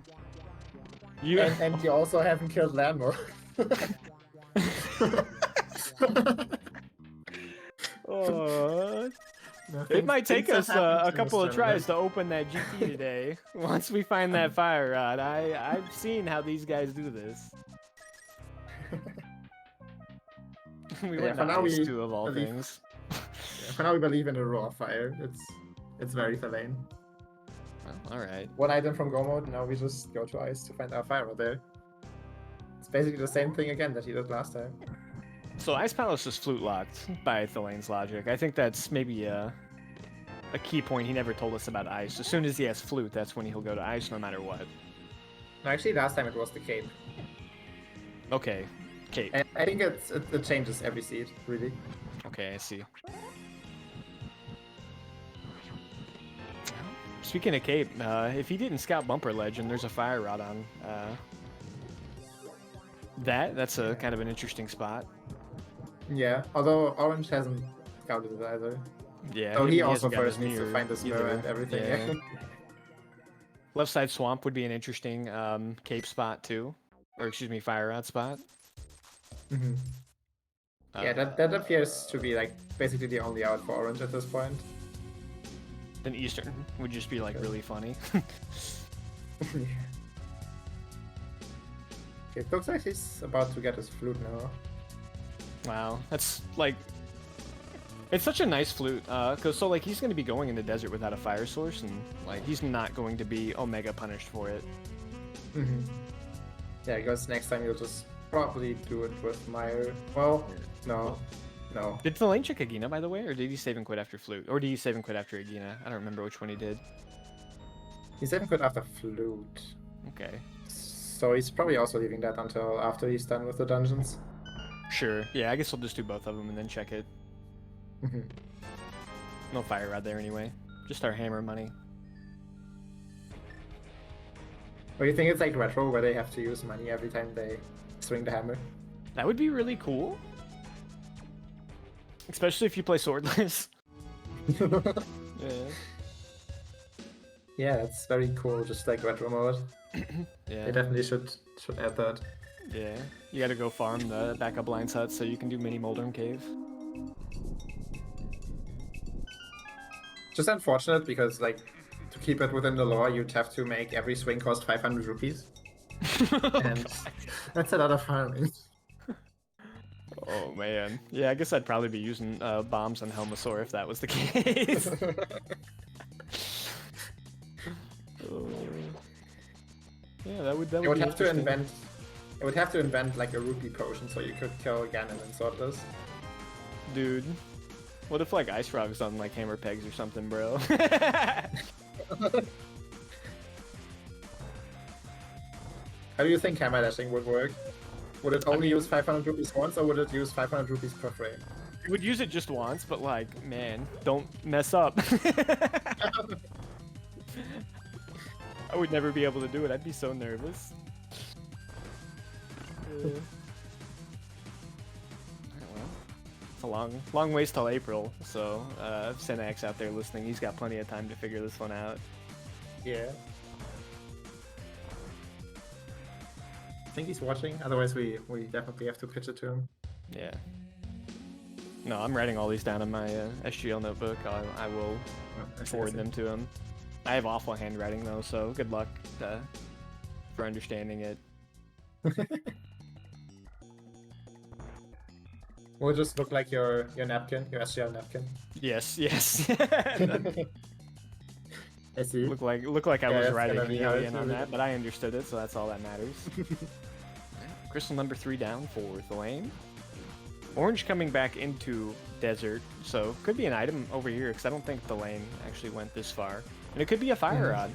And you also haven't killed Landmore. It might take us a couple of tries to open that GT today. Once we find that Fire Rod, I've seen how these guys do this. We went to Ice 2 of all things. Yeah, for now we believe in the raw fire. It's very Thalane. Well, alright. One item from Go mode, now we just go to Ice to find our Fire Rod there. It's basically the same thing again that he did last time. So Ice Palace is flute locked by Thalane's logic. I think that's maybe a key point he never told us about Ice. As soon as he has flute, that's when he'll go to Ice no matter what. No, actually last time it was the Cape. Okay, Cape. And I think it changes every seed, really. Okay, I see. Speaking of Cape, if he didn't scout Bumper Ledge and there's a Fire Rod on, that's a kind of an interesting spot. Yeah, although Orange hasn't scouted it either. Yeah. So he also hasn't got first his needs to mirror find this mirror and everything. Yeah. Left side Swamp would be an interesting Cape spot too, or excuse me, Fire Rod spot. Mm-hmm. Yeah, that appears to be like basically the only out for Orange at this point. Then Eastern would just be like really funny. It looks like he's about to get his flute now. Wow, that's like, it's such a nice flute, cause so like he's gonna be going in the desert without a fire source, and like he's not going to be Omega punished for it. Mm-hmm. Yeah, because next time you'll just probably do it with Mire. Well, no. Did Thalane check Agina, by the way, or did he save and quit after flute, or did he save and quit after Agina? I don't remember which one he did. He saved and quit after flute. Okay. So he's probably also leaving that until after he's done with the dungeons. Sure. Yeah, I guess we'll just do both of them and then check it. Mm-hmm. No Fire Rod there anyway. Just our hammer money. Or you think it's like retro where they have to use money every time they swing the hammer? That would be really cool. Especially if you play swordless. Yeah. Yeah, that's very cool, just like retro mode. Yeah. They definitely should add that. Yeah. You gotta go farm the backup blinds hut so you can do mini Moldrum Cave. Just unfortunate because like to keep it within the lore you'd have to make every swing cost 500 rupees. And that's a lot of farming. Oh man. Yeah, I guess I'd probably be using bombs on Helmasaur if that was the case. Yeah, that would It would be have to interesting. invent. It would have to invent like a rupee potion so you could kill Ganon and Swordless. Dude, what if like Ice Frog's on like hammer pegs or something, bro? How do you think hammer dashing would work? Would it only use 500 rupees once, or would it use 500 rupees per frame? You would use it just once, but like, man, don't mess up. I would never be able to do it. I'd be so nervous. It's a long ways till April, so if Senax out there listening, he's got plenty of time to figure this one out. Yeah. I think he's watching, otherwise we definitely have to pitch it to him. Yeah. No, I'm writing all these down in my SGL notebook. I will forward them to him. I have awful handwriting though, so good luck for understanding it. Will just look like your napkin, your SGL napkin. Yes, yes. I see. Look like I was writing an how alien on that, but I understood it, so that's all that matters. Crystal number 3 down for thalane. Orange coming back into desert, so could be an item over here, because I don't think thalane actually went this far. And it could be a fire rod.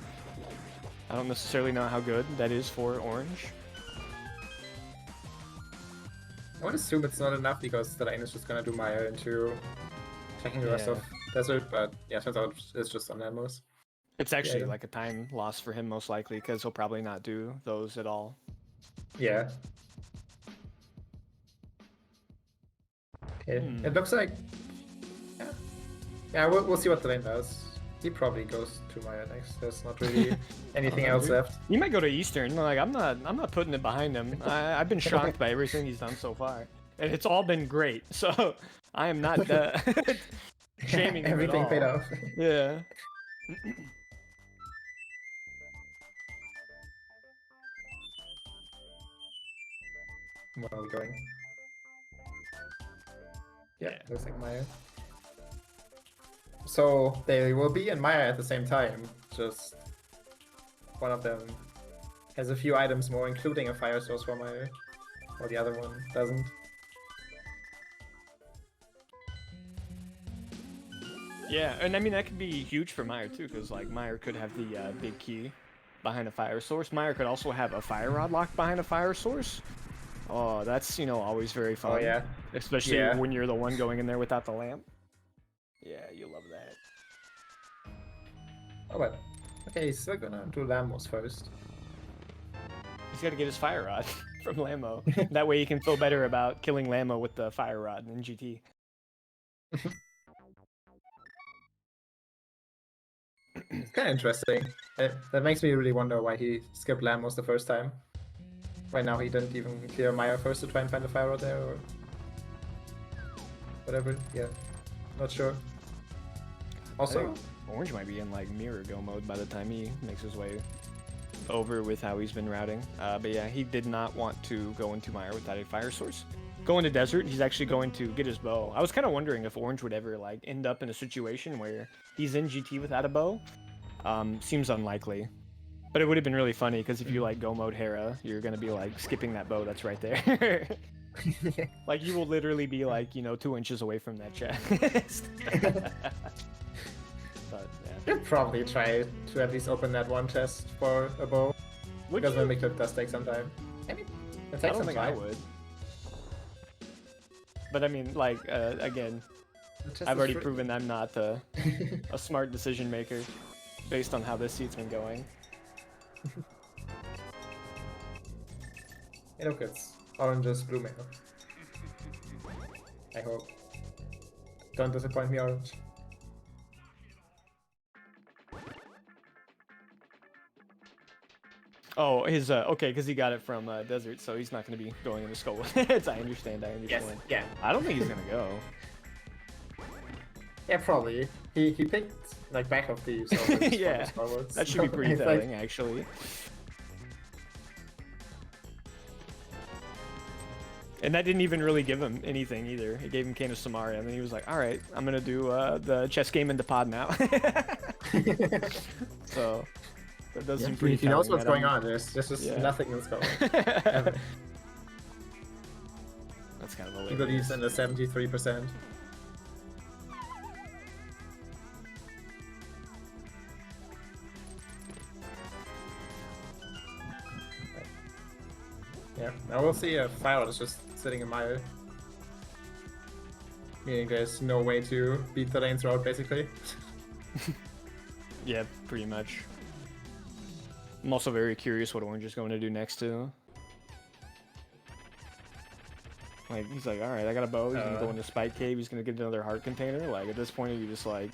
I don't necessarily know how good that is for orange. I would assume it's not enough because the lane is just gonna do Maya into checking the rest of desert, but yeah, turns out it's just on Lamos. It's actually like a time loss for him most likely, because he'll probably not do those at all. Yeah. Okay. It looks like yeah, we'll see what the lane does. He probably goes to Maya next. There's not really anything else left. He might go to Eastern. Like I'm not putting it behind him. I've been shocked by everything he's done so far, and it's all been great. So I am not shaming him Everything at all. paid off. Yeah. Where are we going? Yeah, looks like Maya. So they will be in Maya at the same time, just one of them has a few items more, including a fire source for Maya, while the other one doesn't. Yeah, and I mean that could be huge for Meyer too, because like Meyer could have the big key behind a fire source. Meyer could also have a fire rod locked behind a fire source. Oh, that's always very fun. Oh yeah, especially when you're the one going in there without the lamp. Yeah, you love that. Oh but okay, he's still gonna do Lamos first. He's got to get his fire rod from Lamo. That way he can feel better about killing Lamo with the fire rod in GT. It's kind of interesting. That makes me really wonder why he skipped Lamos the first time. Why now he didn't even clear Maya first to try and find a fire rod there, or whatever. Yeah, not sure. Also, Orange might be in like mirror go mode by the time he makes his way over with how he's been routing. But yeah, he did not want to go into Maya without a fire source. Go into desert, he's actually going to get his bow. I was kind of wondering if Orange would ever like end up in a situation where he's in GT without a bow. Seems unlikely. But it would have been really funny because if you like go mode Hera, you're gonna be like skipping that bow that's right there. Like you will literally be like 2 inches away from that chest. But yeah, you'll probably try to at least open that one chest for a bow. Because when we could, does take some time. I mean, it takes some time. I would. But I mean, like again, I've already proven I'm not a smart decision maker based on how this seat's been going. Hey, look, it's Orange's blue mail. I hope. Don't disappoint me, Orange. Oh, his okay, because he got it from Desert, so he's not going to be going into Skull with it. I understand. Yes, yeah. I don't think he's going to go. Yeah, probably. He picked like back of thieves. Yeah, that should be pretty telling, actually. And that didn't even really give him anything either. It gave him Cane of Samaria, and then he was like, all right, I'm going to do the chess game into pod now. So, That does Yeah, seem pretty he knows telling what's that going I'm- on. There's just Yeah. nothing that's going on. Ever. That's kind of He hilarious. believes in the 73%. Yeah, now we'll see if Fire is just sitting a mile. Meaning there's no way to beat the lane's route, basically. Yeah, pretty much. I'm also very curious what Orange is going to do next too. Like, he's like, alright, I got a bow, he's gonna go into Spike Cave, he's gonna get another heart container. Like, at this point, are you just like...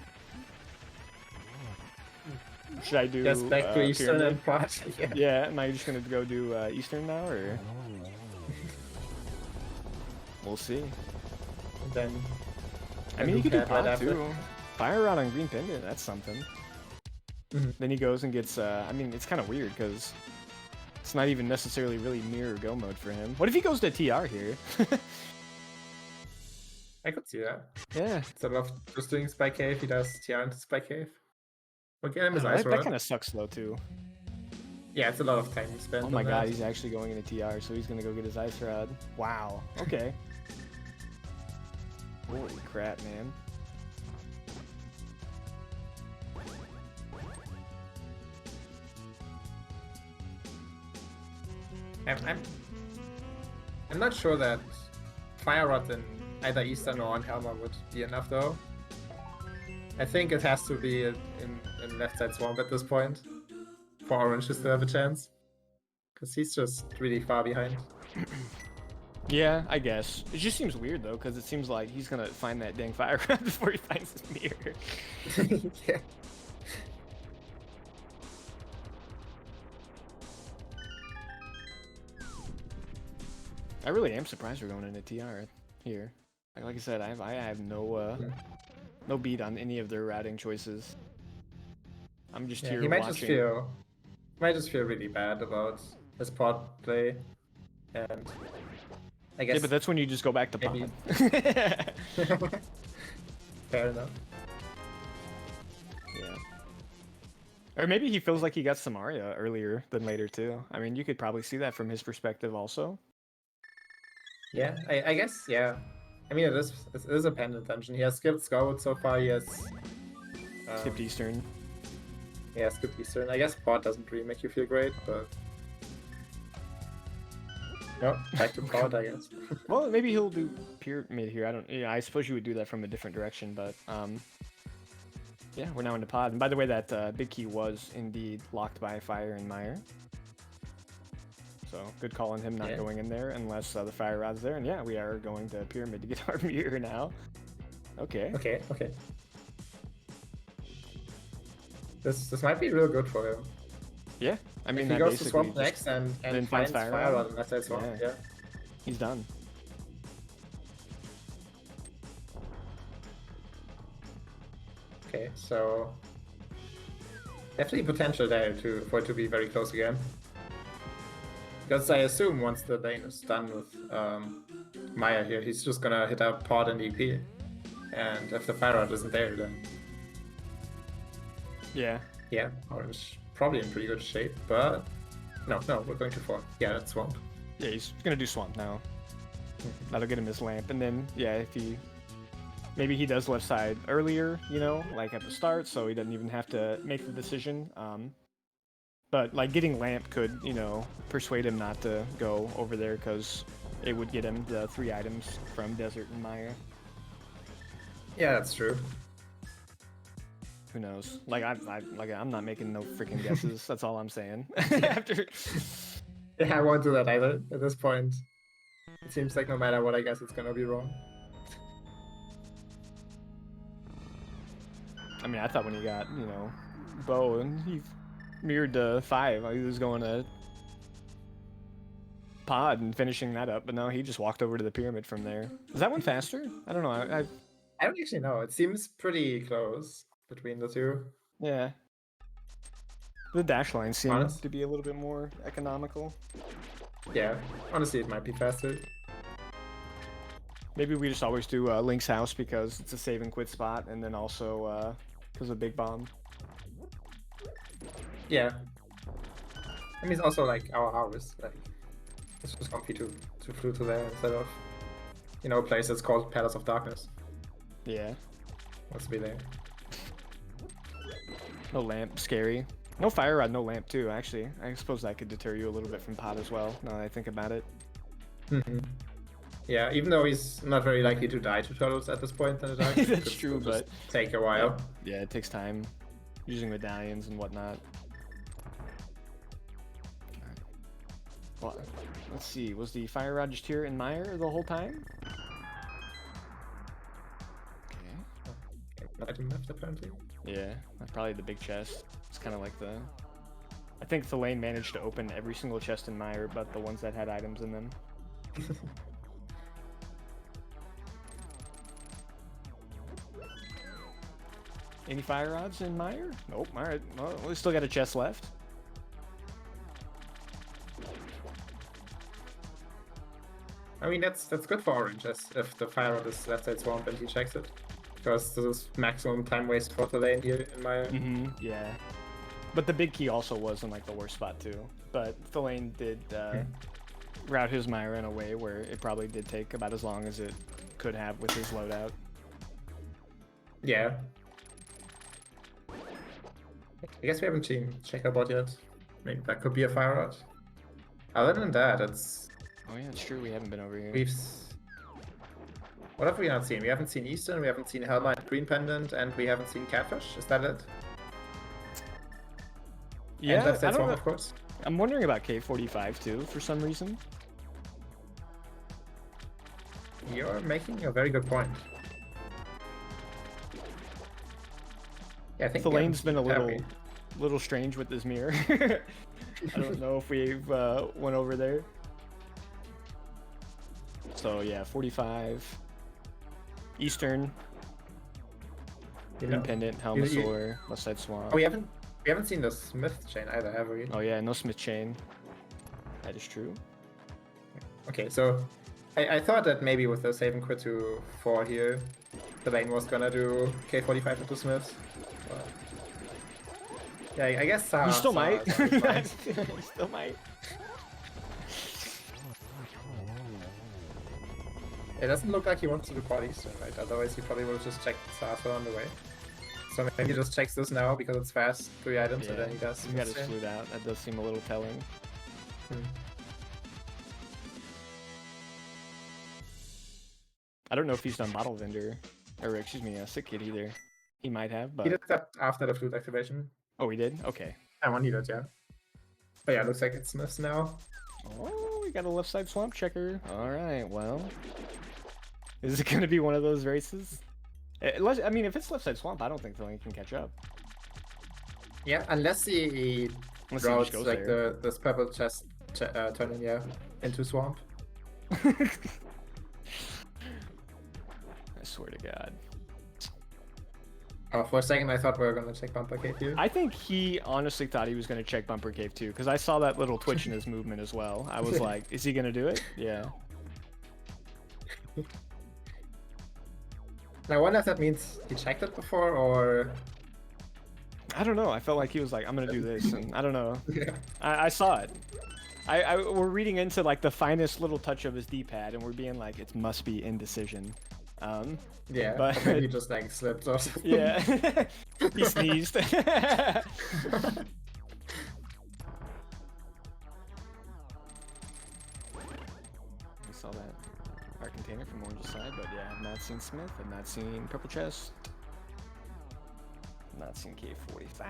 Should I do Just back to Eastern Pyramid? and Pot. Yeah. Yeah, am I just gonna go do Eastern now, or...? We'll see. And then I mean, he could do Pad right pot after. too. Fire Rod on Green Pendant, that's something. Mhm. Then he goes and gets, I mean, it's kind of weird, because it's not even necessarily really mirror go mode for him. What if he goes to TR here? I could see that. Yeah. Instead of just doing Spike Cave, he does TR into Spike Cave. We'll get him his ice That rod. kind of sucks, though, too. Yeah, it's a lot of time spent. Oh my on god, that. he's actually going into TR, so he's gonna go get his ice rod. Wow. Okay. Holy crap, man. I'm not sure that Fire Rod in either Eastern or on Helma would be enough though. I think it has to be in left side Swamp at this point for Orange to still have a chance. Because he's just really far behind. Yeah, I guess. It just seems weird, though, because it seems like he's gonna find that dang fire rod before he finds his mirror. Yeah. I really am surprised we're going into TR here. Like I said, I have no no beat on any of their routing choices. I'm just Yeah, here he might watching. just feel really bad about his pot play, and I guess Yeah, but that's when you just go back to maybe- pod. fair enough. Yeah. Or maybe he feels like he got Samaria earlier than later too. I mean, you could probably see that from his perspective also. Yeah, I guess, yeah. I mean, it is a pendant dungeon. He has skipped Scout so far. He has Skipped Eastern. Yeah, skipped Eastern. I guess Pod doesn't really make you feel great, but no, back to Pod, I guess. Well, maybe he'll do Pyramid here. I don't. Yeah, I suppose you would do that from a different direction, but yeah, we're now into Pod. And by the way, that big key was indeed locked by Fire and Meyer. So good call on him not going in there unless the Fire Rod's there. And yeah, we are going to Pyramid to get our mirror now. Okay. Okay. This might be real good for him. Yeah, I mean, if that he goes to basically Swamp just next and then finds finds Fire Rod on that side Swamp, yeah. he's done. Okay, so definitely potential there for it to be very close again. Because I assume once the lane is done with Maya here, he's just gonna hit up Pod and EP. And if the Fire Rod isn't there, then Yeah. yeah, Orange probably in pretty good shape, but no, we're going to 4. Yeah, that's Swamp. Yeah, he's gonna do Swamp now. That'll get him his lamp, and then yeah, if he maybe he does left side earlier, you know, like at the start, so he doesn't even have to make the decision. But like getting lamp could, you know, persuade him not to go over there because it would get him the 3 items from Desert and Maya. Yeah, that's true. Who knows? Like I'm not making no freaking guesses. That's all I'm saying. After. Yeah, I won't do that either at this point. It seems like no matter what I guess, it's gonna be wrong. I mean, I thought when he got, you know, bow and he mirrored to 5, he was going to pod and finishing that up, but no, he just walked over to the pyramid from there. Is that one faster? I don't know. I don't actually know. It seems pretty close between the two. Yeah. The dash lines seem Honest? to be a little bit more economical. Yeah, honestly, it might be faster. Maybe we just always do Link's house because it's a save and quit spot, and then also because of Big Bomb. Yeah, I mean, it's also like our house. Like, it's just comfy to flew to there instead of, a place that's called Palace of Darkness. Yeah. Let's be there. No lamp, scary. No fire rod, no lamp too, actually. I suppose that could deter you a little bit from pot as well, now that I think about it. Yeah, even though he's not very likely to die to turtles at this point in the dark. That's true, but take a while. Yeah, it takes time. Using medallions and whatnot. Well, let's see, was the fire rod just here in Meyer the whole time? Okay, item left apparently. Yeah, probably the big chest. It's kind of like the... I think thalane managed to open every single chest in Meyer, but the ones that had items in them. Any fire rods in Meyer? Nope. Alright, well, we still got a chest left. I mean, that's good for Orange, if the fire rod is left side swamp and he checks it. Because this is maximum time waste for the lane here in my... yeah. But the big key also was in like the worst spot too. But thalane did route his Myra in a way where it probably did take about as long as it could have with his loadout. Yeah. I guess we haven't seen checkerbot yet. Maybe that could be a fire rod. Other than that, it's... Oh yeah, it's true, we haven't been over here. What have we not seen? We haven't seen Eastern, we haven't seen Hellmine Green Pendant, and we haven't seen Catfish. Is that it? Yeah, and that's one, of course. I'm wondering about K45 too, for some reason. You're making a very good point. Yeah, I think thalane's been a little strange with this mirror. I don't know if we've went over there. So yeah, 45. Eastern. Green Pendant, Helmasaur, Left Side Swamp. Oh, we haven't seen the Smith chain either, have we? Oh yeah, no Smith chain. That is true. Okay, so I thought that maybe with the save and quit to 4 here, the lane was gonna do K45 into Smith. But... yeah, I guess he still might. He still might. It doesn't look like he wants to do quad Eastern, right? Otherwise he probably would have just checked Sasa on the way. So maybe he just checks this now because it's fast, 3 items, and then he does. He got his flute out. That does seem a little telling. I don't know if he's done Bottle Vendor, or excuse me, Sick Kid either. He might have, but... he did that after the flute activation. Oh, he did? Okay. That one he did, yeah. But yeah, looks like it's Smiths now. Oh, we got a left side swamp checker. Alright, well... is it going to be one of those races? I mean, if it's left side swamp, I don't think thalane can catch up. Yeah, unless he routes like this purple chest turning, yeah, into swamp. I swear to God. Oh, for a second I thought we were gonna check Bumper Cave here. I think he honestly thought he was gonna check Bumper Cave too, because I saw that little twitch in his movement as well. I was like, is he gonna do it? Yeah. Now, I wonder if that means he checked it before, or... I don't know. I felt like he was like, I'm gonna do this, and I don't know. Yeah. I saw it. We're reading into like the finest little touch of his D-pad, and we're being like, it must be indecision. Yeah, but he just like slipped or something. Yeah, he sneezed. We saw that our container from Orange's side, but yeah, I've not seen Smith. I've not seen Purple Chest. I've not seen K45.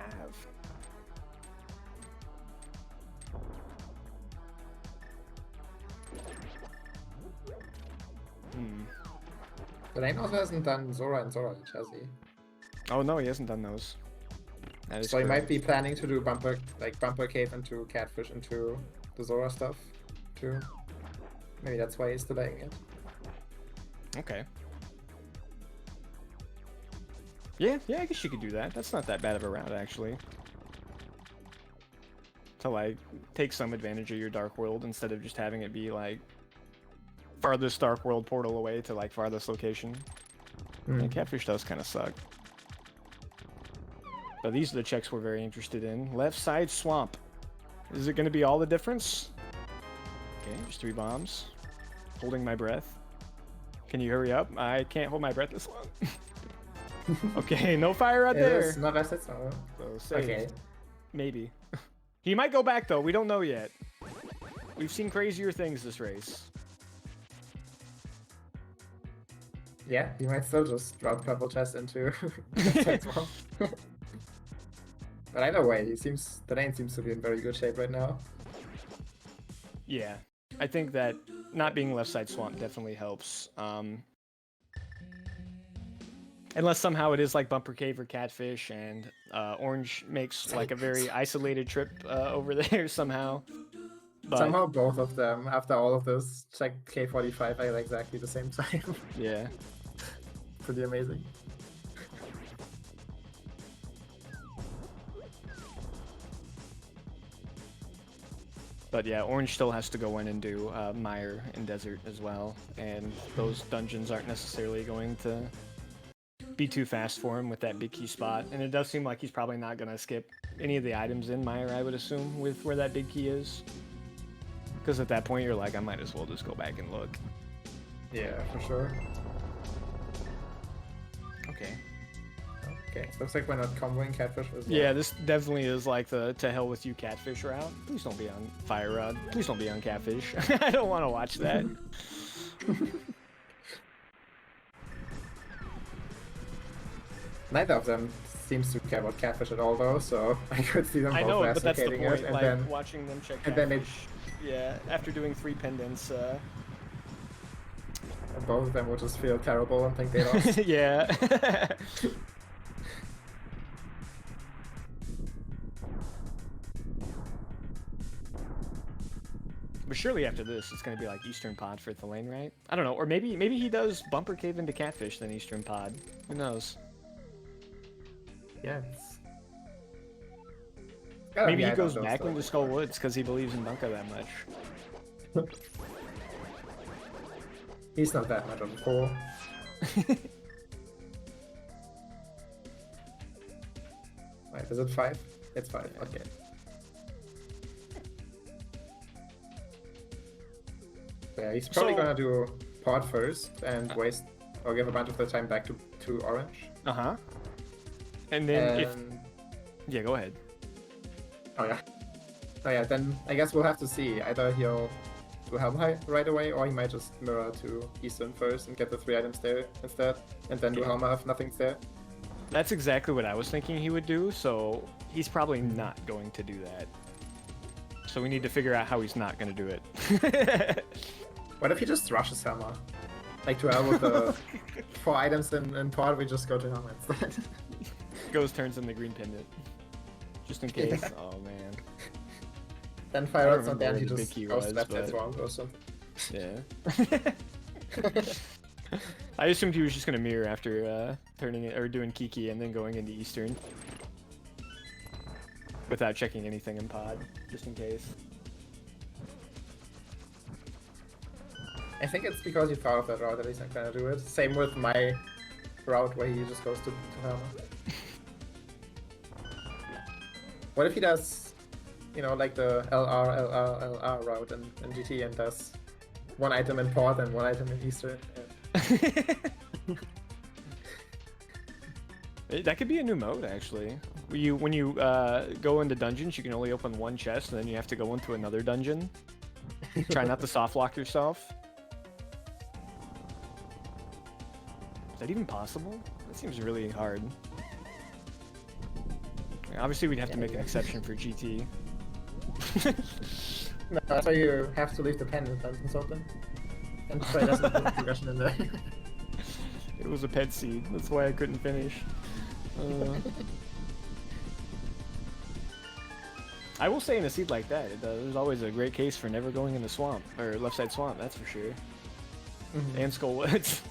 But I also hasn't done Zora and Zora, has he? Oh no, he hasn't done those. That is so correct. He might be planning to do Bumper Cave into Catfish into the Zora stuff too. Maybe that's why he's delaying it. Okay. Yeah, I guess you could do that. That's not that bad of a route, actually. To like take some advantage of your Dark World instead of just having it be like farthest Dark World portal away to like farthest location. And Catfish does kind of suck. But these are the checks we're very interested in. Left side swamp. Is it gonna be all the difference? Okay, just 3 bombs. Holding my breath. Can you hurry up? I can't hold my breath this long. Okay, no fire out there. It's not as it's all. So saved. Okay. Maybe. He might go back though. We don't know yet. We've seen crazier things this race. Yeah, he might still just drop purple chest into But either way, the lane seems to be in very good shape right now. Yeah, I think that not being left side swamp definitely helps. Unless somehow it is like Bumper Cave or Catfish, and Orange makes like a very isolated trip over there somehow. But somehow both of them, after all of this, check K45 at exactly the same time. Yeah. Pretty amazing. But yeah, Orange still has to go in and do Mire and Desert as well, and those dungeons aren't necessarily going to be too fast for him with that big key spot. And it does seem like he's probably not going to skip any of the items in Mire, I would assume, with where that big key is. Because at that point, you're like, I might as well just go back and look. Yeah, for sure. Okay. Okay, looks like we're not comboing Catfish as well. Yeah, this definitely is like the to hell with you Catfish route. Please don't be on Fire Rod. Please don't be on Catfish. I don't want to watch that. Neither of them seems to care about Catfish at all, though, so I could see them both I know, but that's the masticating point. it, and Like then watching them check and Catfish. then Yeah, after doing 3 pendants. both of them would just feel terrible and think they lost. Yeah. But surely after this, it's going to be like Eastern Pod for Thalane, right? I don't know. Or maybe he does Bumper Cave into Catfish, then Eastern Pod. Who knows? Yeah. Maybe he goes back into Skull Woods because he believes in Bunker that much. He's not that much of a fool. Wait, is it 5? It's 5, Yeah. okay. Yeah, he's probably gonna do Pod first and waste or give a bunch of the time back to Orange. Uh-huh. And then if... Yeah, go ahead. Oh yeah, then I guess we'll have to see. Either he'll do Helm High right away, or he might just mirror to Eastern first and get the 3 items there instead, and then do Helm if nothing's there. That's exactly what I was thinking he would do, so he's probably not going to do that. So we need to figure out how he's not going to do it. What if he just rushes Helma? Like to hell with the 4 items in Pod, we just go to Helma instead. Goes turns in the green pendant. Just in case. Yeah. Oh man. Then Fire Rod's not there, where he the just big key goes was, left but- as well or something. Yeah. I assumed he was just gonna mirror after turning it or doing Kiki and then going into Eastern. Without checking anything in Pod, just in case. I think it's because he thought of that route that he's not gonna do it. Same with my route where he just goes to Helma. What if he does, you know, like the LR route in GT and does 1 item in Port and 1 item in Eastern? That could be a new mode, actually. When you go into dungeons, you can only open 1 chest, and then you have to go into another dungeon. Try not to soft lock yourself. Is that even possible? That seems really hard. Obviously, we'd have to make an exception for GT. No, that's why you have to leave the pendant dungeons open. And so it doesn't put progression in there. It was a pet seed. That's why I couldn't finish. I will say in a seed like that, there's always a great case for never going in the swamp, or left side swamp, that's for sure. And Skull Woods.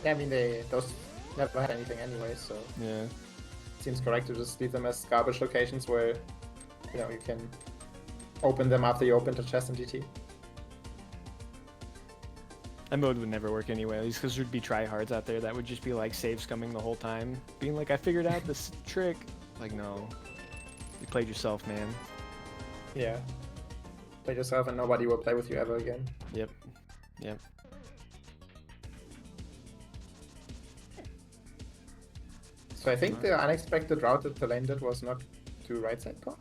Yeah, I mean, those never had anything anyway, so Yeah. it seems correct to just leave them as garbage locations where, you know, you can open them after you open the chest in GT. That mode would never work anyway, at least because there'd be tryhards out there that would just be like save scumming the whole time, being like, I figured out this trick. Like, no. You played yourself, man. Yeah. Play yourself and nobody will play with you ever again. Yep. Yep. So I think the unexpected route that thalane did was not to right side pawn.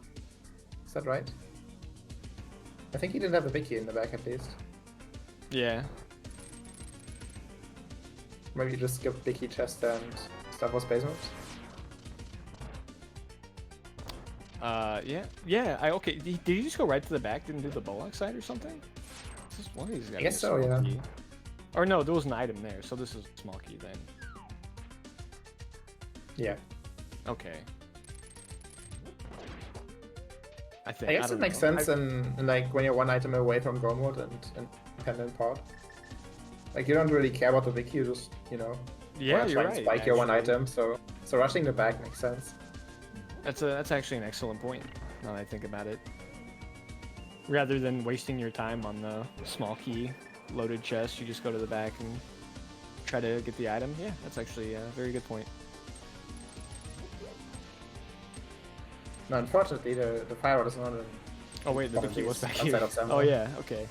Is that right? I think he didn't have a big key in the back at least. Yeah. Maybe you just skipped big key chest and stuff was base moves. Yeah. Yeah, okay. Did he just go right to the back, didn't do the bullock side or something? This is one of these guys. I guess so, yeah. Key. Or no, there was an item there, so this is a small key then. Yeah. Okay. I guess it makes sense in like when you're one item away from go mode and independent pod. Like you don't really care about the big key, you just, you know, yeah, wanna you're try and right, spike your one actually. item, so rushing the back makes sense. That's actually an excellent point, now that I think about it. Rather than wasting your time on the small key loaded chest, you just go to the back and try to get the item. Yeah, that's actually a very good point. No, unfortunately the fire rod is not in. Oh wait, the big key was back here. Outside of Sam. Oh yeah, okay.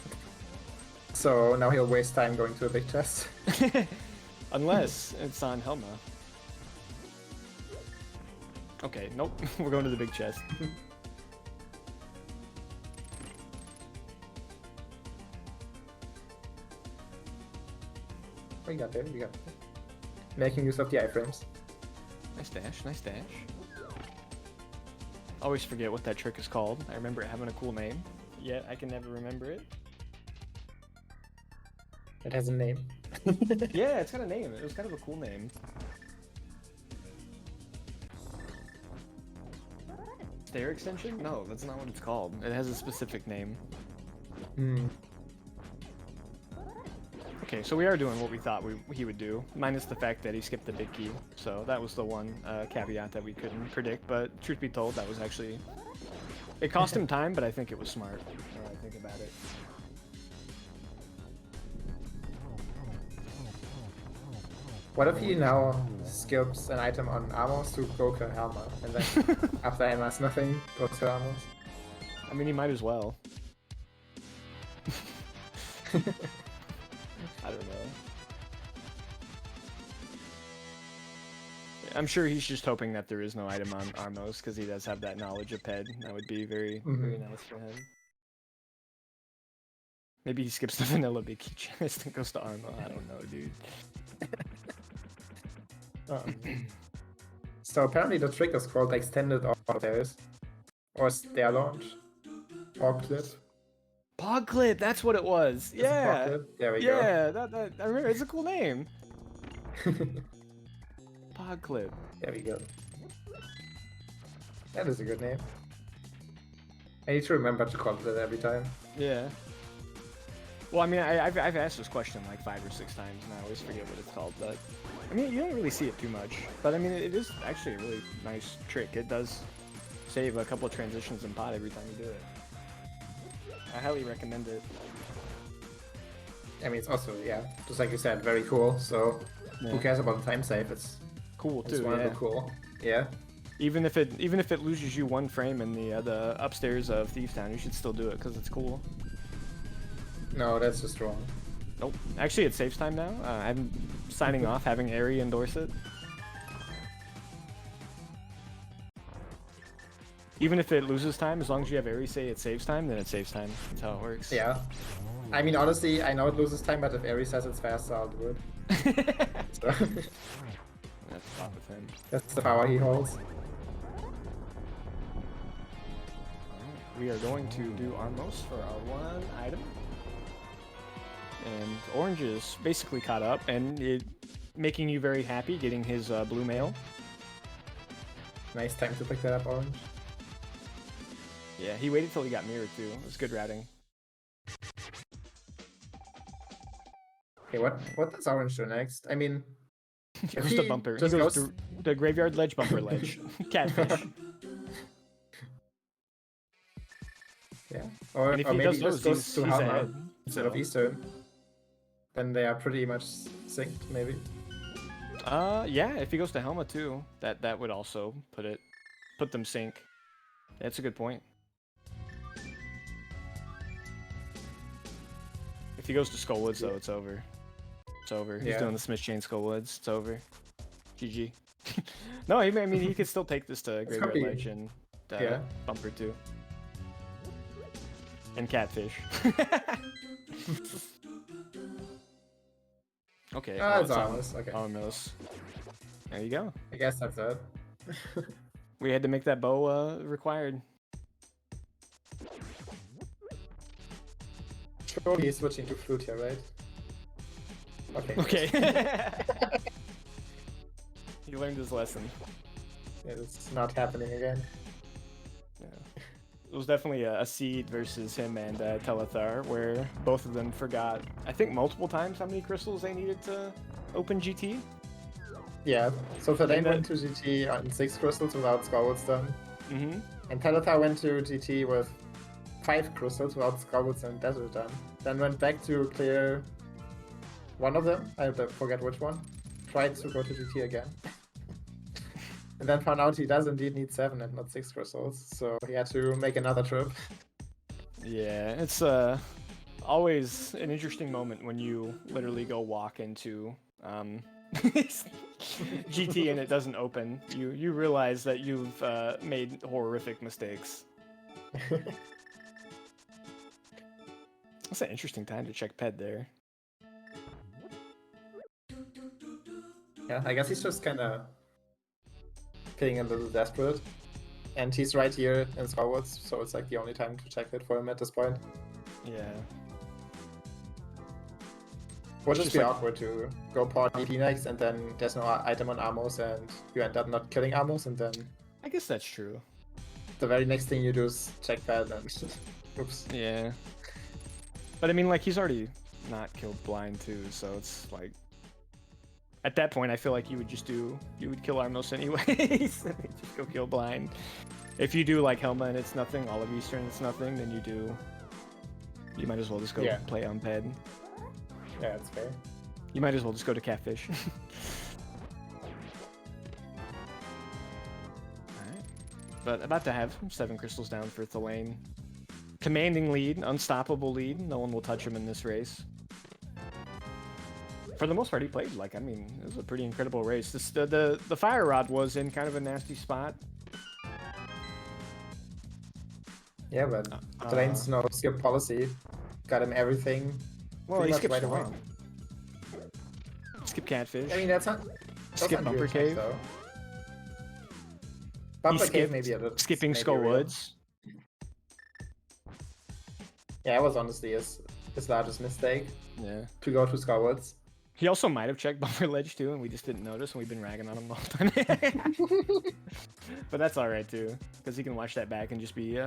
So now he'll waste time going to a big chest. Unless it's on Helma. Okay, nope. We're going to the big chest. We got there, we got there. Making use of the iframes. Nice dash, nice dash. Always forget what that trick is called. I remember it having a cool name. Yet I can never remember it. It has a name. Yeah, it's got a name. It was kind of a cool name. Stair extension? No, that's not what it's called. It has a specific name. Hmm. Okay, so we are doing what we thought he would do, minus the fact that he skipped the big key. So that was the one caveat that we couldn't predict, but truth be told, that was actually... It cost him time, but I think it was smart, when I think about it. What if he now skips an item on Amos to go to Helma, and then after Helma has nothing, goes to Amos? I mean, he might as well. I don't know. I'm sure he's just hoping that there is no item on Armos, because he does have that knowledge of PED. That would be very, very nice for him. Maybe he skips the vanilla big key chest and goes to Armo. I don't know, dude. So apparently the trick is called extended orders, or stair launch, or clip. Pog clip, that's what it was. Yeah. There we go. Yeah, that I remember. It's a cool name. Pog clip. There we go. That is a good name. I need to remember to call it that every time. Yeah. Well, I mean, I've asked this question like 5 or 6 times, and I always forget what it's called. But I mean, you don't really see it too much. But I mean, it is actually a really nice trick. It does save a couple of transitions in pot every time you do it. I highly recommend it. I mean, it's also, yeah, just like you said, very cool. So who cares about the time save? It's cool too. It's wonderful, cool. Yeah. Even if it loses you 1 frame in the upstairs of Thieves Town, you should still do it because it's cool. No, that's just wrong. Nope. Actually, it saves time now. I'm signing off, having Ari endorse it. Even if it loses time, as long as you have Ari say it saves time, then it saves time. That's how it works. Yeah. I mean, honestly, I know it loses time, but if Ari says it's faster, I'll do it. So. That's the top with him. That's the power he holds. We are going to do Armos for our 1 item. And Orange is basically caught up, and it making you very happy getting his blue mail. Nice time to pick that up, Orange. Yeah, he waited till he got mirrored too. It was good routing. Okay, what does Orange do next? I mean, He goes to bumper. He goes to the graveyard ledge bumper ledge. Catfish. Yeah. Or And if he maybe does he just those, goes to he's Halma ahead. instead of Eastern. then they are pretty much synced, maybe. Yeah, if he goes to Helma too, that would also put them sync. That's a good point. If he goes to Skullwoods though, it's over. It's over. He's doing the Smith Chain Skullwoods. It's over. GG. No, I mean he could still take this to Graveyard Ledge and Bumper too. And Catfish. Okay. It's Armos. Okay. Armos. There you go. I guess that's it. We had to make that bow required. Surely he's switching to flute here, right? Okay. Okay. He learned his lesson. Yeah, it's not happening again. Yeah. It was definitely a seed versus him and Telethar, where both of them forgot, I think multiple times, how many crystals they needed to open GT. Yeah, so thalane went to GT on 6 crystals without Skullwoods done. And Telethar went to GT with 5 crystals without Skullwoods and Desert done. Then went back to clear one of them, I forget which one. Tried to go to GT again. And then found out he does indeed need 7 and not 6 crystals, so he had to make another trip. Yeah, it's always an interesting moment when you literally go walk into GT and it doesn't open. You realize that you've made horrific mistakes. That's an interesting time to check Ped there. Yeah, I guess he's just kind of feeling a little desperate. And he's right here in Skullwoods, so it's like the only time to check it for him at this point. Yeah. Would just be awkward to go party Phoenix and then there's no item on Amos and you end up not killing Amos and then... I guess that's true. The very next thing you do is check Ped and... Oops. Yeah. But I mean, like, he's already not killed blind too, so it's like... At that point, I feel like you would kill Armos anyways, and just go kill blind. If you do like Helma and it's nothing, all of Eastern it's nothing, then you might as well just go play on Ped. Yeah, that's fair. You might as well just go to Catfish. Alright. But about to have 7 crystals down for Thalane. Commanding lead, unstoppable lead. No one will touch him in this race. For the most part, he played like, I mean, it was a pretty incredible race. The Fire Rod was in kind of a nasty spot. Yeah, but Thalane's no skip policy got him everything. Well, he skipped right away. Skip Catfish. I mean, that's not. Skip Bumper Cave. Though. Bumper Cave maybe a little. Skipping Skullwoods. Yeah, it was honestly his largest mistake. Yeah. To go to Skullwoods. He also might have checked Bumper Ledge too, and we just didn't notice, and we've been ragging on him the whole time. But that's alright too, because he can watch that back and just be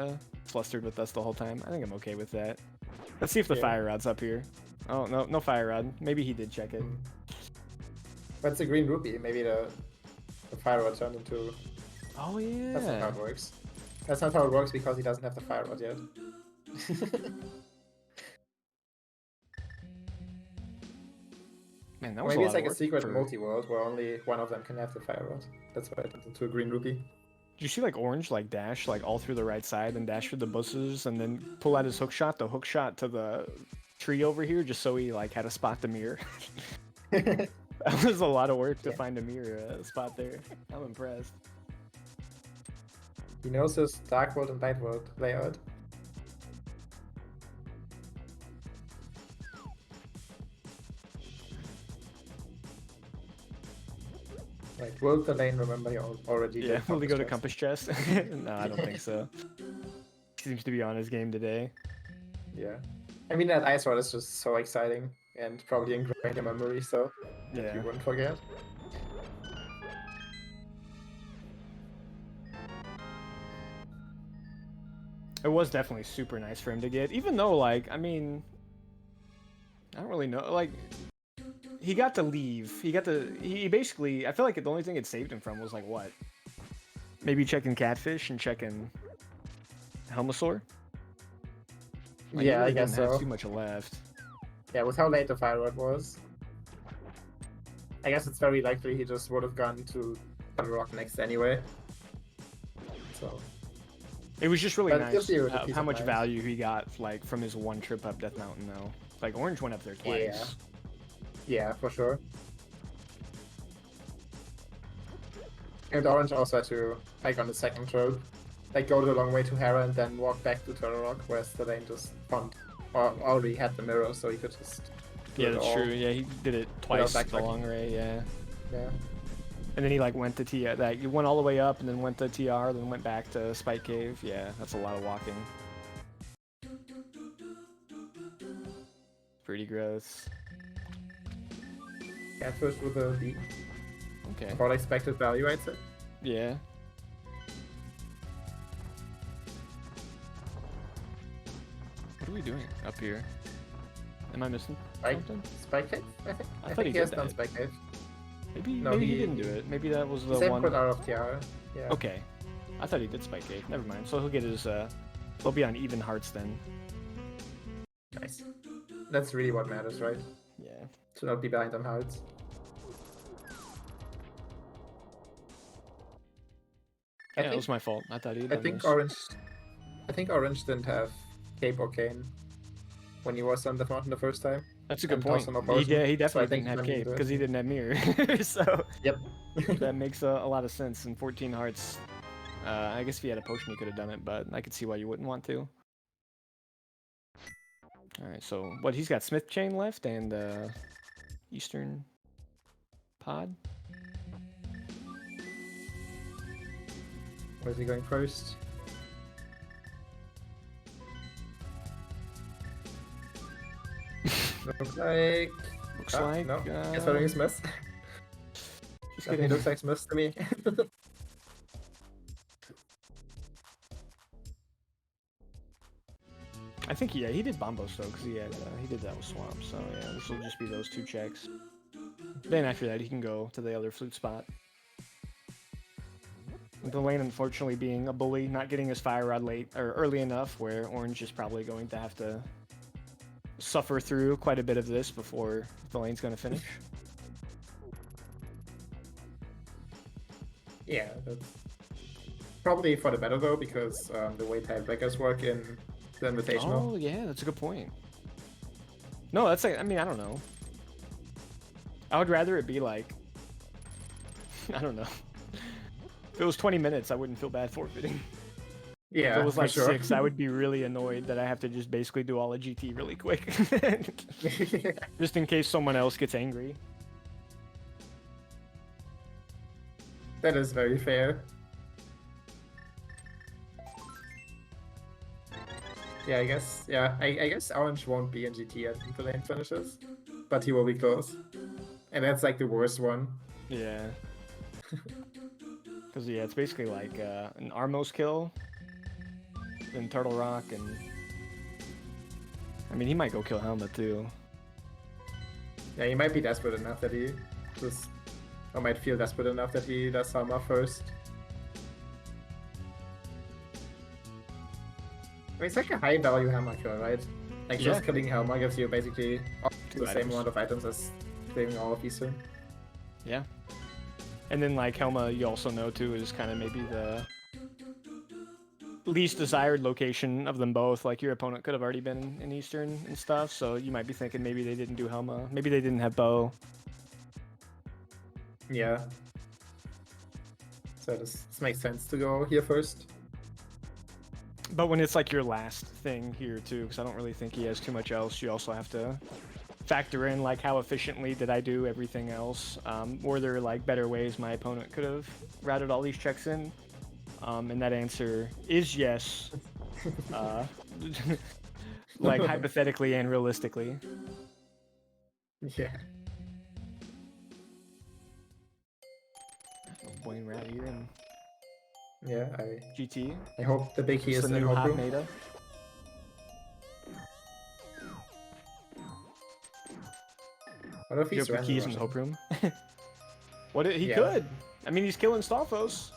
flustered with us the whole time. I think I'm okay with that. Let's see if the Fire Rod's up here. Oh, no Fire Rod. Maybe he did check it. But it's a green rupee. Maybe the Fire Rod turned into... Oh yeah. That's not how it works. That's not how it works because he doesn't have the Fire Rod yet. Man, that was maybe a it's lot like of a secret for... multi-world where only one of them can have the Fire Rod. That's why it turned into a green rupee. Did you see like Orange like dash like all through the right side and dash through the bushes and then pull out his hook shot to the tree over here just so he like had a spot to mirror? That was a lot of work to find a mirror spot there. I'm impressed. He knows his Dark World and Light World layout. Right, will Thalane remember you already? Yeah, will he go to Compass Chest? No, I don't think so. Seems to be on his game today. Yeah. I mean, that Ice Rod is just so exciting and probably ingrained in memory, so yeah, you wouldn't forget. It was definitely super nice for him to get, even though, like, I mean, I don't really know, like, he got to leave. He basically, I feel like the only thing it saved him from was, like, what? Maybe checking Catfish and checking Helmosaur? Like, yeah, really I guess didn't so. have too much left. Yeah, with how late the fire rod was, I guess it's very likely he just would have gone to the rock next anyway. So It was just really but nice gives you the peace how of much mind. value he got like from his one trip up Death Mountain though. Like Orange went up there twice. Yeah, for sure. And Orange also had to, like on the second road, like go the long way to Hera and then walk back to Turtle Rock, whereas thalane just found or already had the mirror, so he could just do Yeah, it that's all. true. Yeah, he did it twice the backtracking. long way. Yeah. Yeah. And then he like went to TR, that you went all the way up and then went to TR, then went back to Spike Cave. Yeah, that's a lot of walking. Pretty gross. Catfish with a B. Okay. About expected value, I'd say. Yeah. What are we doing up here? Am I missing something? Spike Cave, I think. I thought think he he has did done that. Spike Cave. Maybe No, maybe he he- didn't do it. Maybe that was the Same one. put out of Tiara. Yeah. Okay. I thought he did Spike Cave. Never mind. So he'll get his he'll be on even hearts then. Nice. That's really what matters, right? Yeah. To not be behind on hearts. Yeah, it was my fault. I thought he had I done think this. Orange didn't have Cape or Cane when he was on the mountain the first time. That's a good and point. also no He, potion, he so I definitely think didn't have he's cape gonna do it. because he didn't have mirror. So Yep. that makes a lot of sense. And 14 hearts. I guess if he had a potion, he could have done it, but I could see why you wouldn't want to. All right, so what he's got Smith Chain left and Eastern Pod. Where's he going first? Looks like. Looks like. No. Guess what is Smith? Just Definitely kidding. looks like Smith to me. I think he did Bombos though, because he did that with Swamp. So yeah, this will just be those two checks. Then after that, he can go to the other flute spot. With thalane unfortunately being a bully, not getting his fire rod late or early enough, where Orange is probably going to have to suffer through quite a bit of this before thalane's going to finish. Yeah, that's probably for the better though, because the way tiebreakers work in the Invitational. Oh yeah, that's a good point. No, that's like, I mean, I don't know. I would rather it be like, I don't know. If it was 20 minutes, I wouldn't feel bad forfeiting. Yeah, If it was like for sure. 6, I would be really annoyed that I have to just basically do all of GT really quick. Just in case someone else gets angry. That is very fair. Yeah, I guess. Yeah, I guess Orange won't be in GT as the lane finishes, but he will be close, and that's like the worst one. Yeah. Because yeah, it's basically like an Armos kill, then Turtle Rock, and I mean he might go kill Helmet too. Yeah, he might be desperate enough that he just, or might feel desperate enough that he does Salma first. I mean, it's like a high value Hammer kill, right? Like just killing Helma gives you basically the same amount of items as clearing all of Eastern. Yeah. And then like Helma, you also know too, is kind of maybe the least desired location of them both. Like your opponent could have already been in Eastern and stuff, so you might be thinking maybe they didn't do Helma, maybe they didn't have bow. Yeah. So this makes sense to go here first. But when it's like your last thing here too, because I don't really think he has too much else, you also have to factor in like how efficiently did I do everything else. Were there like better ways my opponent could have routed all these checks in? And that answer is yes. Like hypothetically and realistically. Yeah. Boyne Rat here and Yeah, GT. I hope the big key It's is the in new hot Hoku. meta. What if You he's have the keys in the random hope room. He Yeah. could. I mean, he's killing Stalfos.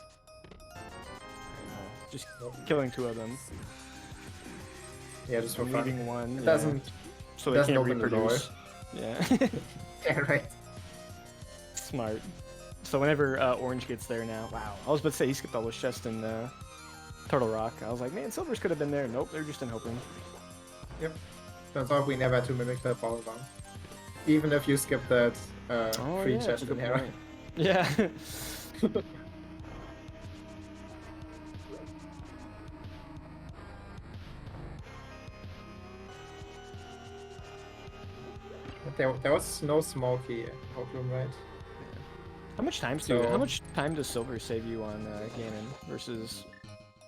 Just killing 2 of them. Yeah, just for I'm fun. leaving one. It yeah. doesn't So they Doesn't can't open the door. reproduce. Yeah. Yeah, right. Smart. So whenever Orange gets there now, wow. I was about to say he skipped all those chests in Turtle Rock. I was like, man, Silvers could have been there. Nope, they're just in Hope Room. Yep. Turns out we never had to mimic the fall down. Even if you skip that free yeah, chest in here. point. Yeah. There was no smoky Hope Room, right? How much time does Silver save you on Ganon versus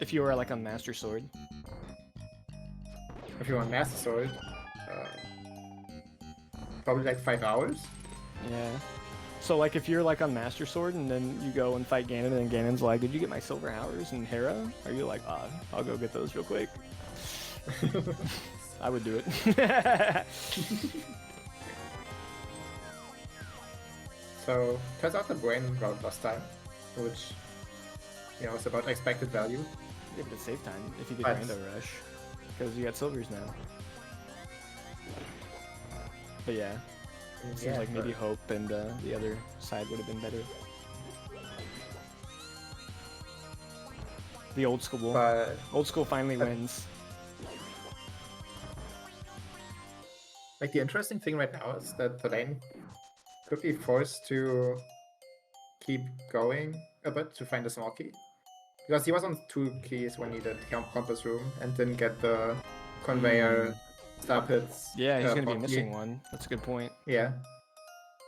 if you were like on Master Sword? If you want Master Sword, probably like 5 hours. Yeah. So like if you're like on Master Sword and then you go and fight Ganon and Ganon's like, did you get my silver hours and Hera? Are you like, I'll go get those real quick? I would do it. So turns out the brain route last time, which is about expected value. Yeah, but it's save time if you get Rando Rush, because you got silvers now. But yeah, it seems like maybe Hope and the other side would have been better. The old school finally wins. Like the interesting thing right now is that thalane could be forced to keep going a bit to find a small key. Because he was on 2 keys when he did Compass Room and didn't get the conveyor star pits. Yeah, he's going to be missing one. That's a good point. Yeah.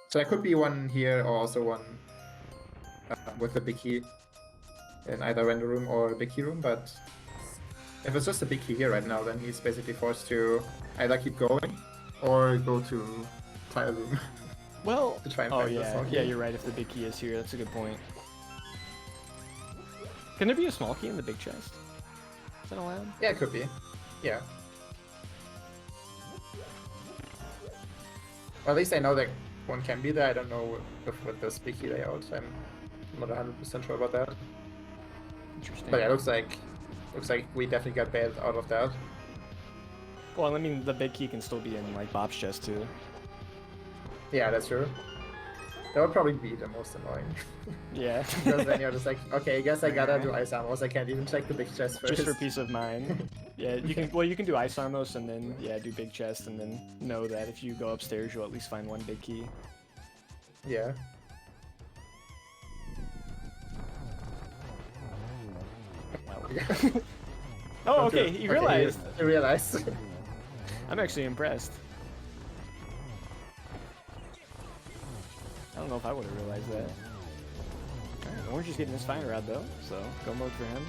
So there could be one here or also one with the big key in either render room or big key room, but if it's just a big key here right now, then he's basically forced to either keep going or go to tile room. Well, to try and find the small key. Yeah, you're right. If the big key is here, that's a good point. Can there be a small key in the big chest? Is that allowed? Yeah, it could be. Yeah. Well, at least I know that one can be there. I don't know with this big key layout. I'm not 100% sure about that. Interesting. But yeah, looks like we definitely got bailed out of that. Well, I mean, the big key can still be in like Bob's chest too. Yeah, that's true. That would probably be the most annoying. Yeah. Because then you're just like, okay, I guess I gotta do ice armors. I can't even check the big chest first. Just for peace of mind. Yeah, you can. Well, you can do ice armors and then do big chest and then know that if you go upstairs, you'll at least find one big key. Yeah. Oh, okay. You realized. You realized. I'm actually impressed. I don't know if I would have realized that. Alright, Orange is getting his fire rod though, so go mode for him.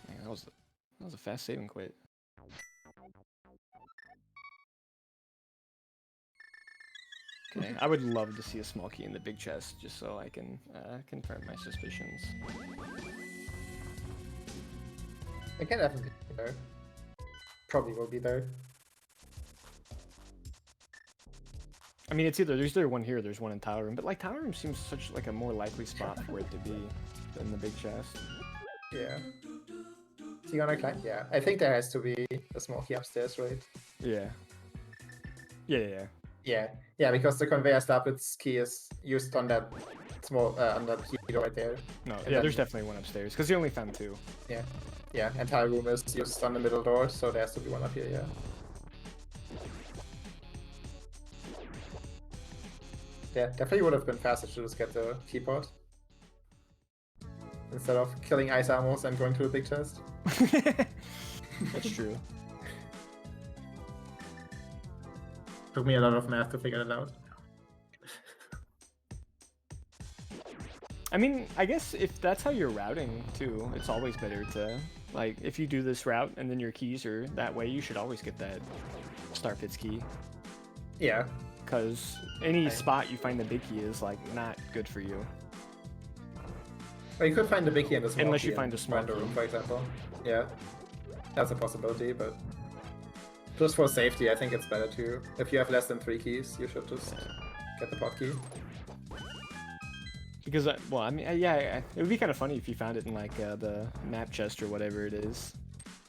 Man, that was a fast save and quit. Okay, I would love to see a small key in the big chest just so I can confirm my suspicions. It can definitely be there. Probably will be there. I mean, there's either one here, or there's one in Tower Room, but like Tower Room seems such like a more likely spot for it to be than the big chest. Yeah. Is he gonna climb? Yeah. I think there has to be a small key upstairs, right? Yeah. Yeah. Yeah, because the conveyor stop's key is used on that small on that key right there. No, yeah, there's definitely one upstairs because he only found 2. Yeah, and tile room is used on the middle door, so there has to be one up here. Yeah. Yeah, definitely would have been faster to just get the keypad instead of killing ice armors and going to the big chest. That's true. Took me a lot of math to figure it out. I mean, I guess if that's how you're routing too, it's always better to, like, if you do this route and then your keys are that way, you should always get that Star Pits key. Yeah. Because any spot you find the big key is, like, not good for you. Well, you could find the big key in the small Unless key you find a small render key. room, for example. Yeah. That's a possibility, but just for safety, I think it's better to, if you have less than 3 keys, you should just get the pot key. Because, well, I mean, yeah, it would be kind of funny if you found it in, like, the map chest or whatever it is.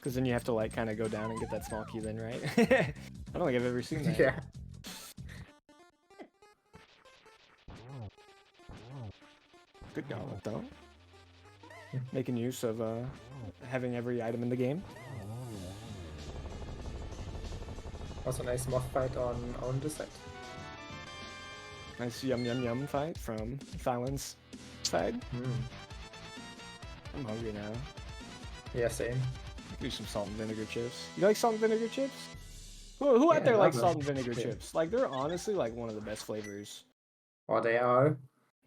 Because then you have to like kind of go down and get that small key then, right? I don't think I've ever seen that. Yeah. Good gauntlet though. Making use of having every item in the game. Also nice moth fight on this side. Nice yum fight from Thalane's side. I'm hungry now. Yeah, same. Do some salt and vinegar chips. You like salt and vinegar chips? Who out there likes salt and vinegar chips? Like, they're honestly like one of the best flavors. Oh, they are.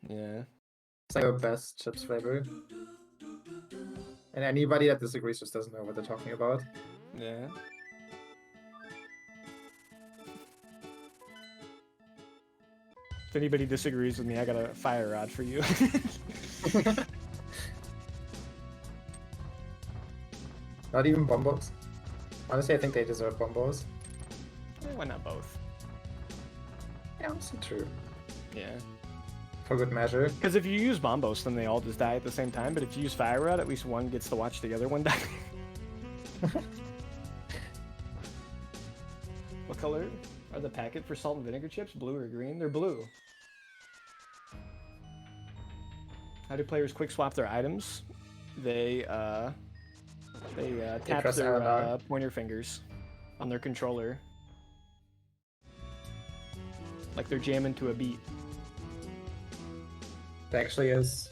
Yeah. It's like the best chips flavor. And anybody that disagrees just doesn't know what they're talking about. Yeah. If anybody disagrees with me, I got a fire rod for you. Not even bombos. Honestly, I think they deserve bombos. Why not both? Yeah, also true. Yeah. For good measure. Because if you use bombos, then they all just die at the same time. But if you use fire rod, at least one gets to watch the other one die. What color are the packet for salt and vinegar chips? Blue or green? They're blue. How do players quick swap their items? They tap their pointer fingers on their controller. Like they're jamming to a beat. There actually is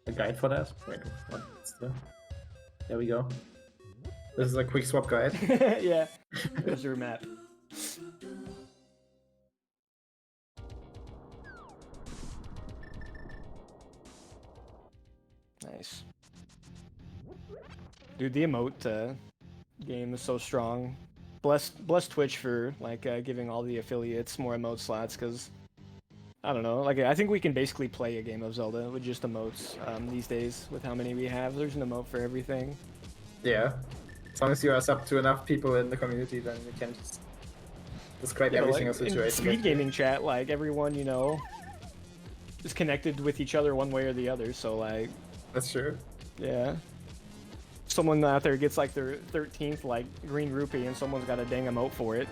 a guide for that. Wait, what's the... There we go. This is a quick swap guide. Yeah, there's your map. Nice. Dude, the emote game is so strong. Bless Twitch for like giving all the affiliates more emote slots, because I don't know, like I think we can basically play a game of Zelda with just emotes these days with how many we have. There's an emote for everything. Yeah. As long as you are sub to enough people in the community, then you can just describe every single situation. In speed gaming chat, like everyone, you know, is connected with each other one way or the other, so like... That's true. Yeah. Someone out there gets like their 13th like green rupee and someone's got a dang emote for it.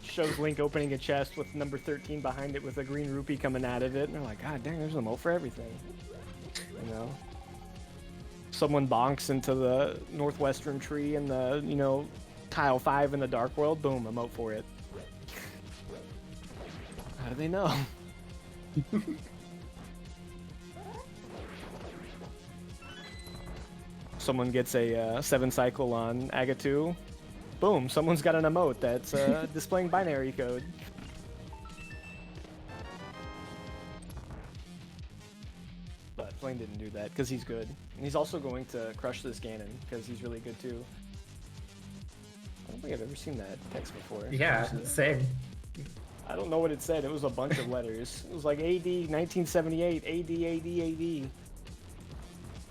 Shows Link opening a chest with number 13 behind it with a green rupee coming out of it, and they're like, God dang, there's an emote for everything. You know? Someone bonks into the northwestern tree in the, you know, tile 5 in the Dark World, boom, emote for it. How do they know? Someone gets a 7 cycle on Agatu, boom, someone's got an emote that's displaying binary code. But Flame didn't do that because he's good. And he's also going to crush this Ganon because he's really good too. I don't think I've ever seen that text before. Yeah, same. I don't know what it said. It was a bunch of letters. It was like AD 1978, AD.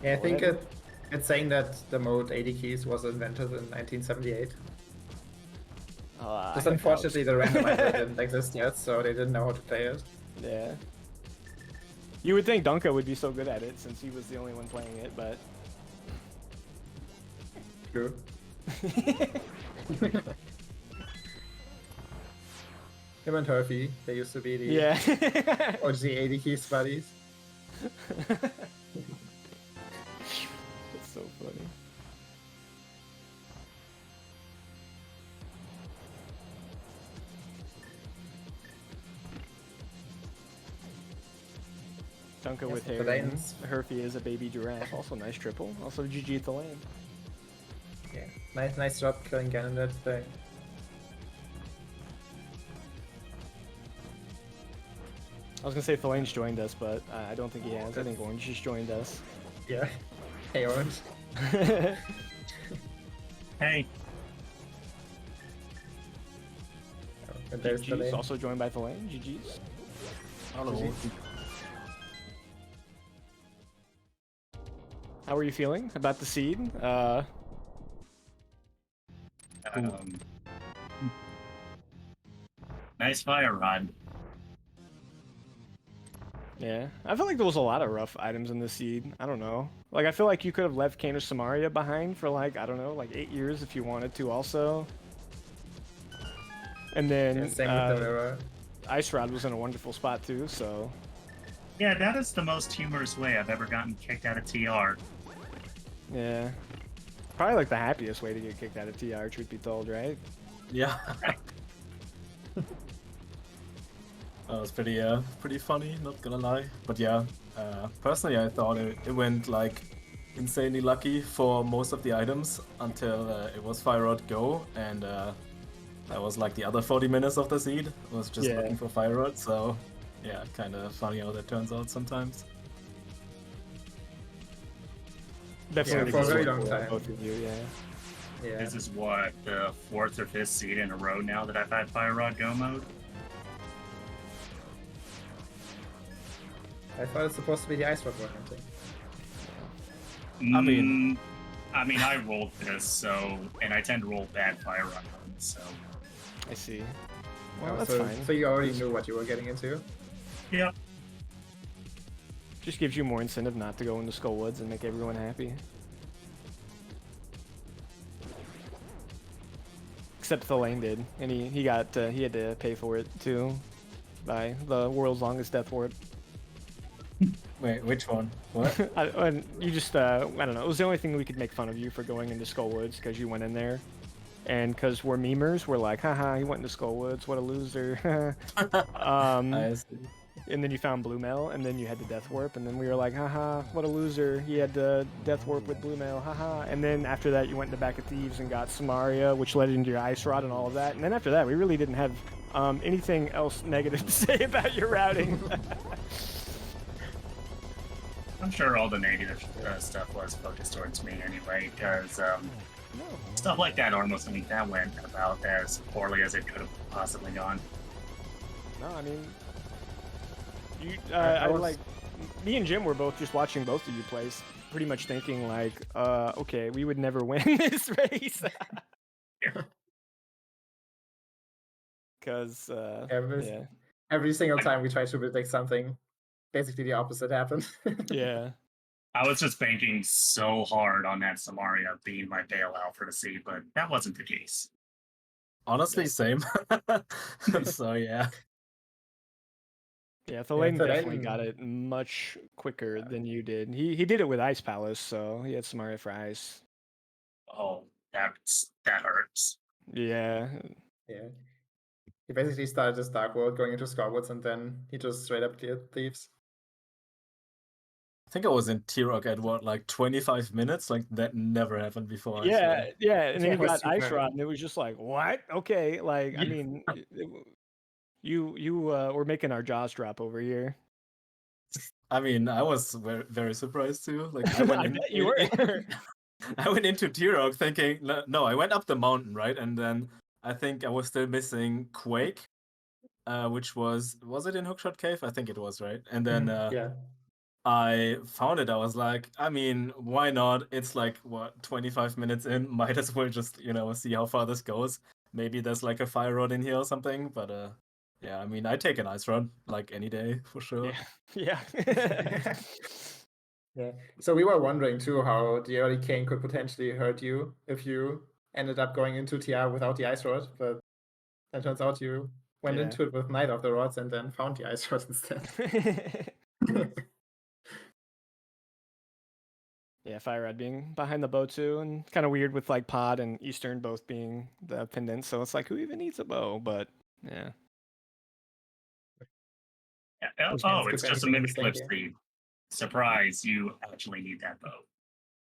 Yeah, I think it's saying that the mode 80 keys was invented in 1978. Just unfortunately the randomizer didn't exist yet, so they didn't know how to play it. Yeah. You would think Dunka would be so good at it since he was the only one playing it, but... True. Him and Herfy, they used to be the OG 80 keys buddies. That's so funny. Dunka with hair. Herfy is a baby giraffe. Also nice triple. Also GG thalane. Yeah, nice job killing Ganon that thing. I was gonna say Thalane's joined us, but I don't think he has. I think Orange just joined us. Yeah. Hey, Orange. Hey. And there's GG's also joined by Thalane. GG's. Hello. How are you feeling about the seed? Nice fire rod. Yeah, I feel like there was a lot of rough items in the seed. I don't know. Like, I feel like you could have left Kane of Samaria behind for, like, I don't know, like 8 years if you wanted to also. And Yeah, then same with the mirror. Ice Rod was in a wonderful spot too, so. Yeah, that is the most humorous way I've ever gotten kicked out of TR. Yeah. Probably like the happiest way to get kicked out of TR, truth be told, right? Yeah. That was pretty funny, not gonna lie. But yeah, personally I thought it went like insanely lucky for most of the items until it was Fire Rod Go, and that was like the other 40 minutes of the seed was just looking for Fire Rod, so yeah, kind of funny how that turns out sometimes. Definitely for a very good long for time. both of you, yeah. Yeah. This is what, the 4th or 5th seed in a row now that I've had Fire Rod Go mode. I thought it's supposed to be the ice rod we're hunting. I mean, I rolled this, so, and I tend to roll bad Fire Rod ones, so. I see. Well, Oh, that's so, fine. so you already knew what you were getting into? Yep. Just gives you more incentive not to go into Skull Woods and make everyone happy. Except Thalane did, and he had to pay for it too, by the world's longest death warp. Wait, which one? What? You just I don't know. It was the only thing we could make fun of you for going into Skull Woods because you went in there, and because we're memers, we're like, haha, he went into Skull Woods, what a loser. I see. And then you found Blue Mail, and then you had the Death Warp, and then we were like, haha, what a loser. He had the Death Warp with Blue Mail, haha. And then after that, you went into Back of Thieves and got Samaria, which led into your Ice Rod and all of that. And then after that, we really didn't have anything else negative to say about your routing. I'm sure all the negative stuff was focused towards me anyway, because stuff like that almost that went about as poorly as it could have possibly gone. No, I mean, like, me and Jim were both just watching both of you play, pretty much thinking like, okay, we would never win this race. Because, every single time we try to predict something, basically the opposite happened. Yeah. I was just banking so hard on that Samaria being my bailout for the seed, but that wasn't the case. Honestly, same. So yeah. Yeah, Thalane definitely got it much quicker than you did. He did it with Ice Palace, so he had Samaria for Ice. Oh, that hurts. Yeah. Yeah. He basically started his Dark World going into Scorewoods, and then he just straight up cleared Thieves. I think I was in T-Rock at what, like 25 minutes? Like that never happened before. Yeah, and then you got super. Ice Rod, and it was just like, what? Okay, like, I mean, you were making our jaws drop over here. I mean, I was very, very surprised too. Like I went bet you were. I went into T-Rock thinking, no, I went up the mountain, right? And then I think I was still missing Quake, which was it in Hookshot Cave? I think it was, right? And then yeah. I found it. I was like, I mean, why not? It's like, what, 25 minutes in? Might as well just, see how far this goes. Maybe there's like a fire rod in here or something. But yeah, I mean, I take an ice rod like any day for sure. Yeah. Yeah. So we were wondering too how the early Kane could potentially hurt you if you ended up going into TR without the ice rod, but it turns out you went into it with neither of the rods and then found the ice rod instead. Yeah, Fire Rod being behind the bow too, and kind of weird with like Pod and Eastern both being the pendant, so it's like, who even needs a bow? But yeah. It's just a Mimic Clip speed. Surprise, you actually need that bow.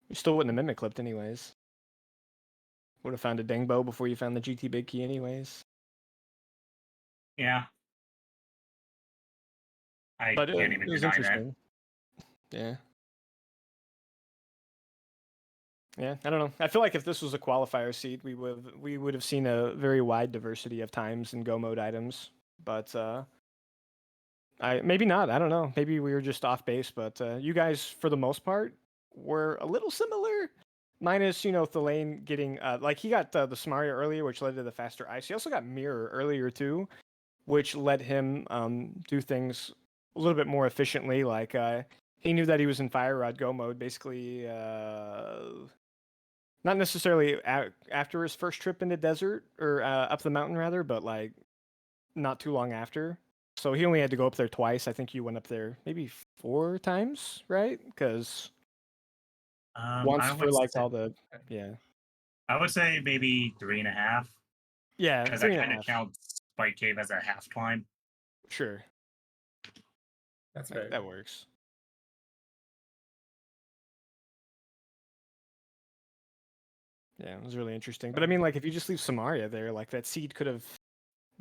You still wouldn't have Mimic Clipped anyways. Would have found a dang bow before you found the GT Big Key anyways. Yeah. I can't even deny that. Yeah. Yeah, I don't know. I feel like if this was a qualifier seed, we would have seen a very wide diversity of times and go mode items. But maybe not. I don't know. Maybe we were just off base. But you guys, for the most part, were a little similar. Minus, Thalane getting like he got the Samaria earlier, which led to the faster ice. He also got Mirror earlier too, which let him do things little bit more efficiently. Like he knew that he was in Fire Rod Go mode, basically. Not necessarily after his first trip into desert or up the mountain rather, but like not too long after. So he only had to go up there twice. I think you went up there maybe 4 times, right? Because once I for would like say, all the I would say maybe 3.5, yeah because I 3 and a kind of half. count Spike Cave as a half climb. Sure, That's fair. that works. Yeah, it was really interesting. But I mean, like, if you just leave Samaria there, like that seed could have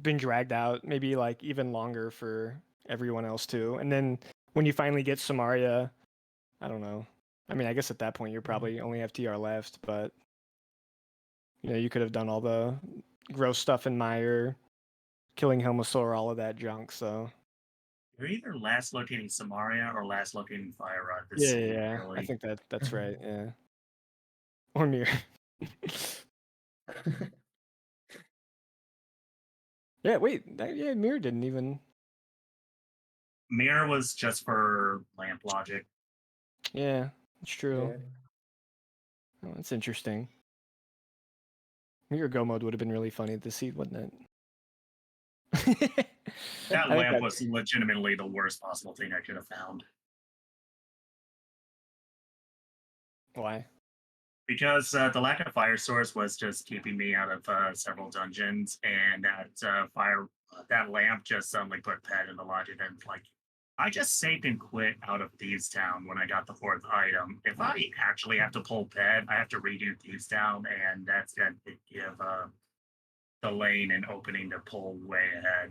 been dragged out, maybe like even longer for everyone else too. And then when you finally get Samaria, I don't know. I mean, I guess at that point you probably only have TR left, but you know, you could have done all the gross stuff in Mire, killing Helmasaur, all of that junk. So You're either last locating Samaria or last locating Fire Rod this yeah, seed, I really. think that's right. Yeah, or Mir. Yeah, wait, yeah, Mir didn't even. Mirror was just for lamp logic. Yeah, it's true. Yeah. Oh, that's interesting. Your Go mode would have been really funny at the seed, wouldn't it? That I think lamp that was legitimately the worst possible thing I could have found. why? Because the lack of fire source was just keeping me out of several dungeons, and that lamp just suddenly put Pet in the logic. And like, I just saved and quit out of Thieves Town when I got the 4th item. If I actually have to pull Pet, I have to redo Thieves Town, and that's going to give the lane an opening to pull way ahead.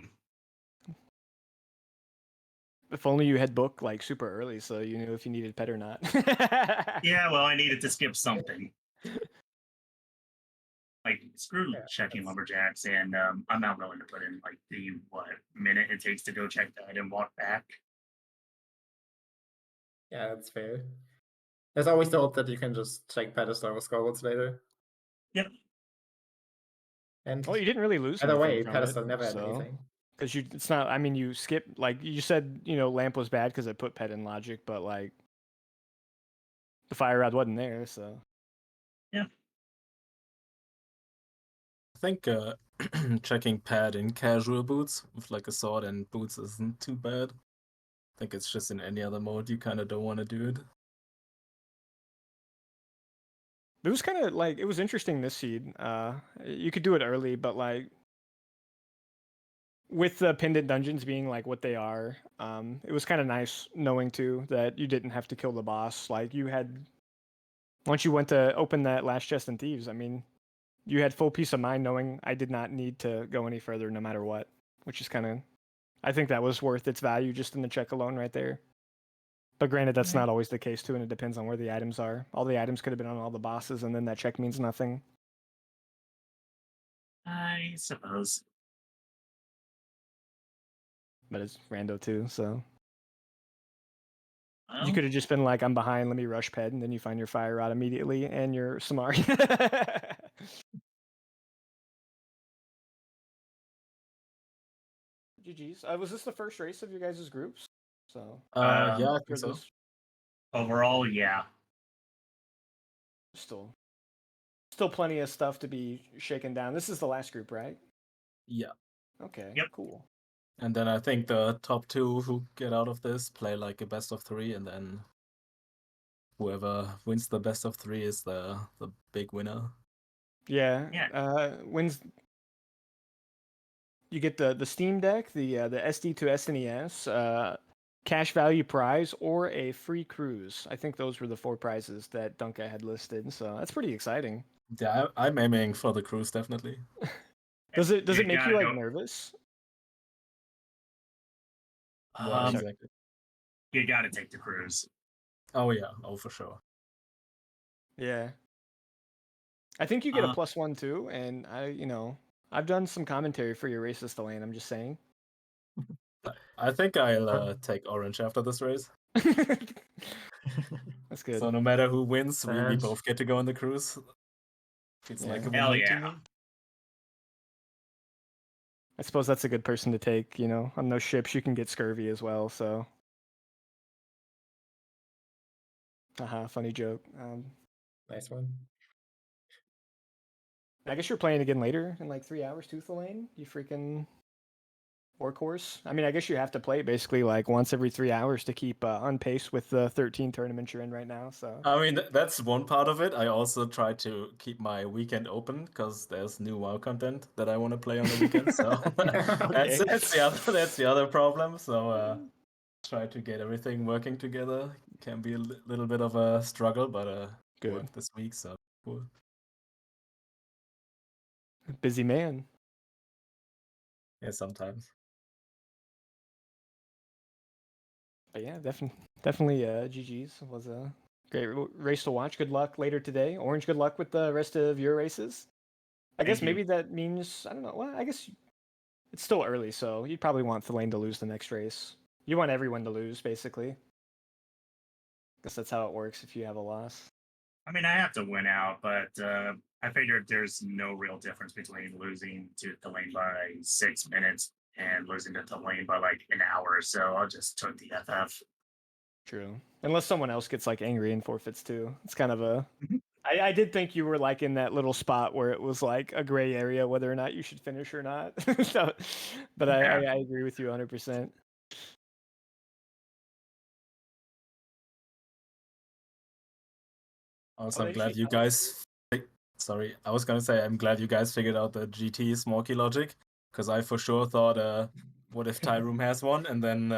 If only you had book like super early, so you knew if you needed pet or not. Yeah, well, I needed to skip something. Like, screw Yeah, checking that's- lumberjacks, and I'm not willing to put in like the minute it takes to go check that and walk back. Yeah, that's fair. There's always the hope that you can just check pedestal with scoreboards later. Yep. And Well, you didn't really lose either anything way, from pedestal it, never had so anything. because it's not. I mean, you skip like you said. You know, lamp was bad because it put pet in logic, but like the fire rod wasn't there, so Yeah. I think checking pad in casual boots with like a sword and boots isn't too bad. I think it's just in any other mode you kind of don't want to do it. it was kind of like it was interesting this seed. You could do it early, but like with the pendant dungeons being like what they are, it was kind of nice knowing too that you didn't have to kill the boss. Like you had once you went to open that last chest in Thieves, I mean, you had full peace of mind knowing I did not need to go any further no matter what, which is kind of, I think that was worth its value just in the check alone right there. But granted, that's Yeah. not always the case too, and it depends on where the items are. All the items could have been on all the bosses, and then that check means nothing. I suppose. But it's rando too, so Well, you could have just been like, I'm behind, let me rush ped, and then you find your fire rod immediately and your Samari. GG's. Was this the first race of your guys' groups? So Yeah, I for think so. this, overall, yeah. still plenty of stuff to be shaken down. This is the last group, right? Yeah. Okay. Yep. Cool. And then I think the top 2 who get out of this play like a best of 3, and then whoever wins the best of 3 is the big winner. Yeah. Yeah. Wins. You get the Steam Deck, the SD to SNES, cash value prize, or a free cruise. I think those were the 4 prizes that Dunka had listed. So that's pretty exciting. Yeah, I'm aiming for the cruise definitely. Does it make gotta you like go- nervous? What sorry. exactly? You gotta take the cruise. Oh yeah, oh for sure. Yeah. I think you get a +1 too, and I've done some commentary for your racist lane. I'm just saying. I think I'll take orange after this race. That's good. So no matter who wins, we And- both get to go on the cruise. It's like a Yeah. Hell win-win to yeah. me. I suppose that's a good person to take. On those ships you can get scurvy as well. So Funny joke. Nice one. I guess you're playing again later in like 3 hours too, thalane. You freaking workhorse. I mean, I guess you have to play basically like once every 3 hours to keep on pace with the 13 tournaments you're in right now. So I mean, that's one part of it. I also try to keep my weekend open because there's new WoW content that I want to play on the weekend. So okay. that's the other problem. So try to get everything working together. Can be a little bit of a struggle, but Good. worked this week, so cool. Busy man. Yeah, sometimes. But yeah, definitely GG's was a great race to watch. Good luck later today. Orange, good luck with the rest of your races. I guess Thank you. maybe that means, I don't know. Well, I guess it's still early, so you'd probably want thalane to lose the next race. You want everyone to lose, basically. Guess that's how it works if you have a loss. I mean, I have to win out, but I figured there's no real difference between losing to the lane by 6 minutes and losing to the lane by like an hour. So I just took the FF. True. Unless someone else gets like angry and forfeits too. It's kind of a. Mhm. I did think you were like in that little spot where it was like a gray area whether or not you should finish or not. So, but Yeah. I agree with you 100%. Also, I'm they glad usually you tell you. guys. Sorry, I was gonna say I'm glad you guys figured out the GT Smorky logic because I for sure thought, what if Tyroom has one, and then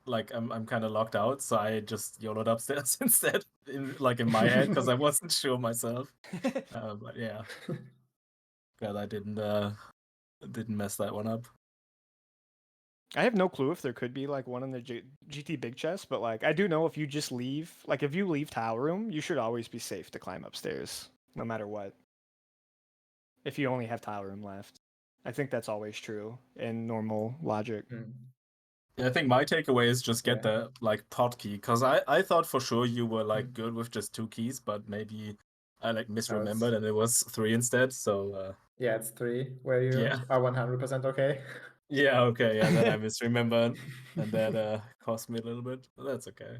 like I'm kind of locked out, so I just YOLO'd upstairs instead, in my head because I wasn't sure myself. But yeah, glad I didn't mess that one up. I have no clue if there could be like one in the GT Big Chest, but like I do know if you just leave, like if you leave tile room, you should always be safe to climb upstairs, no matter what. If you only have tile room left, I think that's always true in normal logic. Yeah, I think my takeaway is just get Yeah. the like pod key because I thought for sure you were like good with just 2 keys, but maybe I like misremembered and it was 3 instead. So Yeah, it's 3 where you yeah. are 100% okay. Yeah, okay, yeah, then I misremembered, and that cost me a little bit, but that's okay.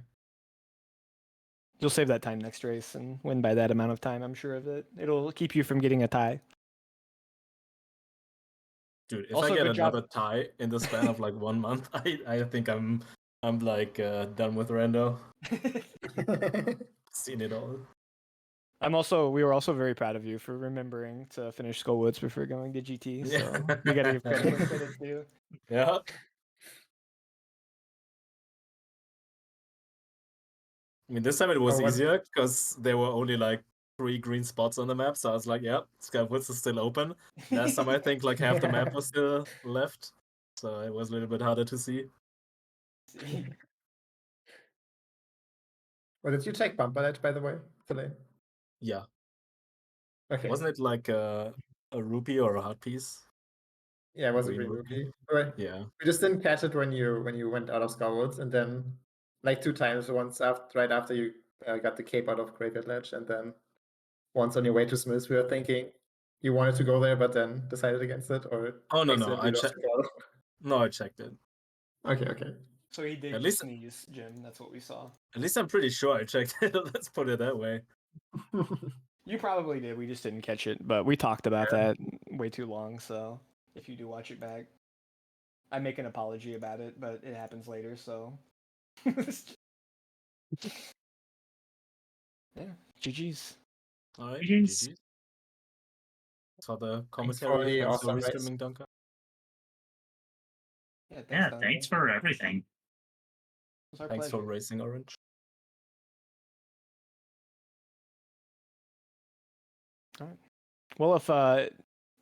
You'll save that time next race and win by that amount of time, I'm sure of it. It'll keep you from getting a tie. Dude, if Also, I get good job. another tie in the span of like 1 month, I think I'm like done with rando. Seen it all. We were also very proud of you for remembering to finish Skullwoods before going to GT. Yeah. So we gotta give credit where credit's due. Yeah. I mean, this time it was Oh, what? easier because there were only like 3 green spots on the map, so I was like, yeah, Skywoods is still open. Last time I think like half the map was still left, so it was a little bit harder to see. Well, did you take Bumper Edge, by the way, today? Yeah. Okay. Wasn't it like a rupee or a heart piece? Yeah, it was a Green green rupee? rupee. Right. Yeah. We just didn't catch it when you went out of Skullwoods, and then like 2 times. Once after, right after you got the cape out of Graveyard Ledge, and then once on your way to Smith, we were thinking you wanted to go there, but then decided against it, or Oh no, accidentally lost your call. no, I checked it. Okay. So he did At least- sneeze, Jim. That's what we saw. At least I'm pretty sure I checked it. Let's put it that way. You probably did. We just didn't catch it, but we talked about that way too long. So if you do watch it back, I make an apology about it, but it happens later. So yeah, GG's. All right, GG's. GG. For the Thanks commentary, for the thanks awesome for race. restreaming, Duncan. Yeah, thanks, Yeah, Duncan. thanks for everything. It was our Thanks for pleasure. racing Orange. All right. Well, if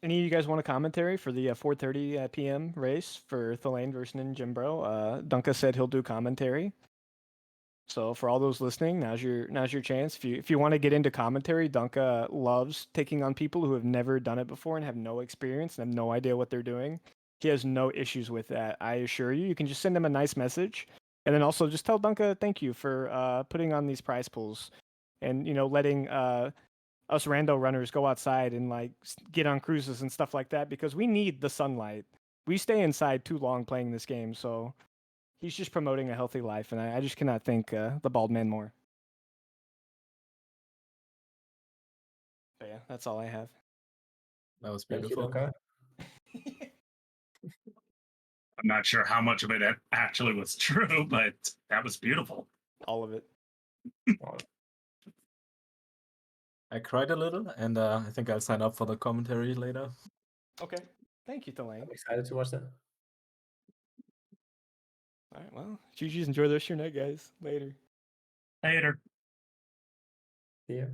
any of you guys want a commentary for the 4:30 p.m. race for thalane versus Jimbro, Duncan said he'll do commentary. So for all those listening, now's your chance. If you want to get into commentary, Duncan loves taking on people who have never done it before and have no experience and have no idea what they're doing. He has no issues with that. I assure you. You can just send him a nice message, and then also just tell Duncan thank you for putting on these prize pools, and letting us rando runners go outside and like get on cruises and stuff like that because we need the sunlight. We stay inside too long playing this game, so he's just promoting a healthy life, and I just cannot thank the bald man more. But yeah, that's all I have. That was Thank you, beautiful. Luca. I'm not sure how much of it actually was true, but that was beautiful. All of it. Well, I cried a little, and I think I'll sign up for the commentary later. Okay. Thank you, Thalane. I'm excited to watch that. All right, well, GG's, enjoy the rest of your night, guys. Later. Later. See you.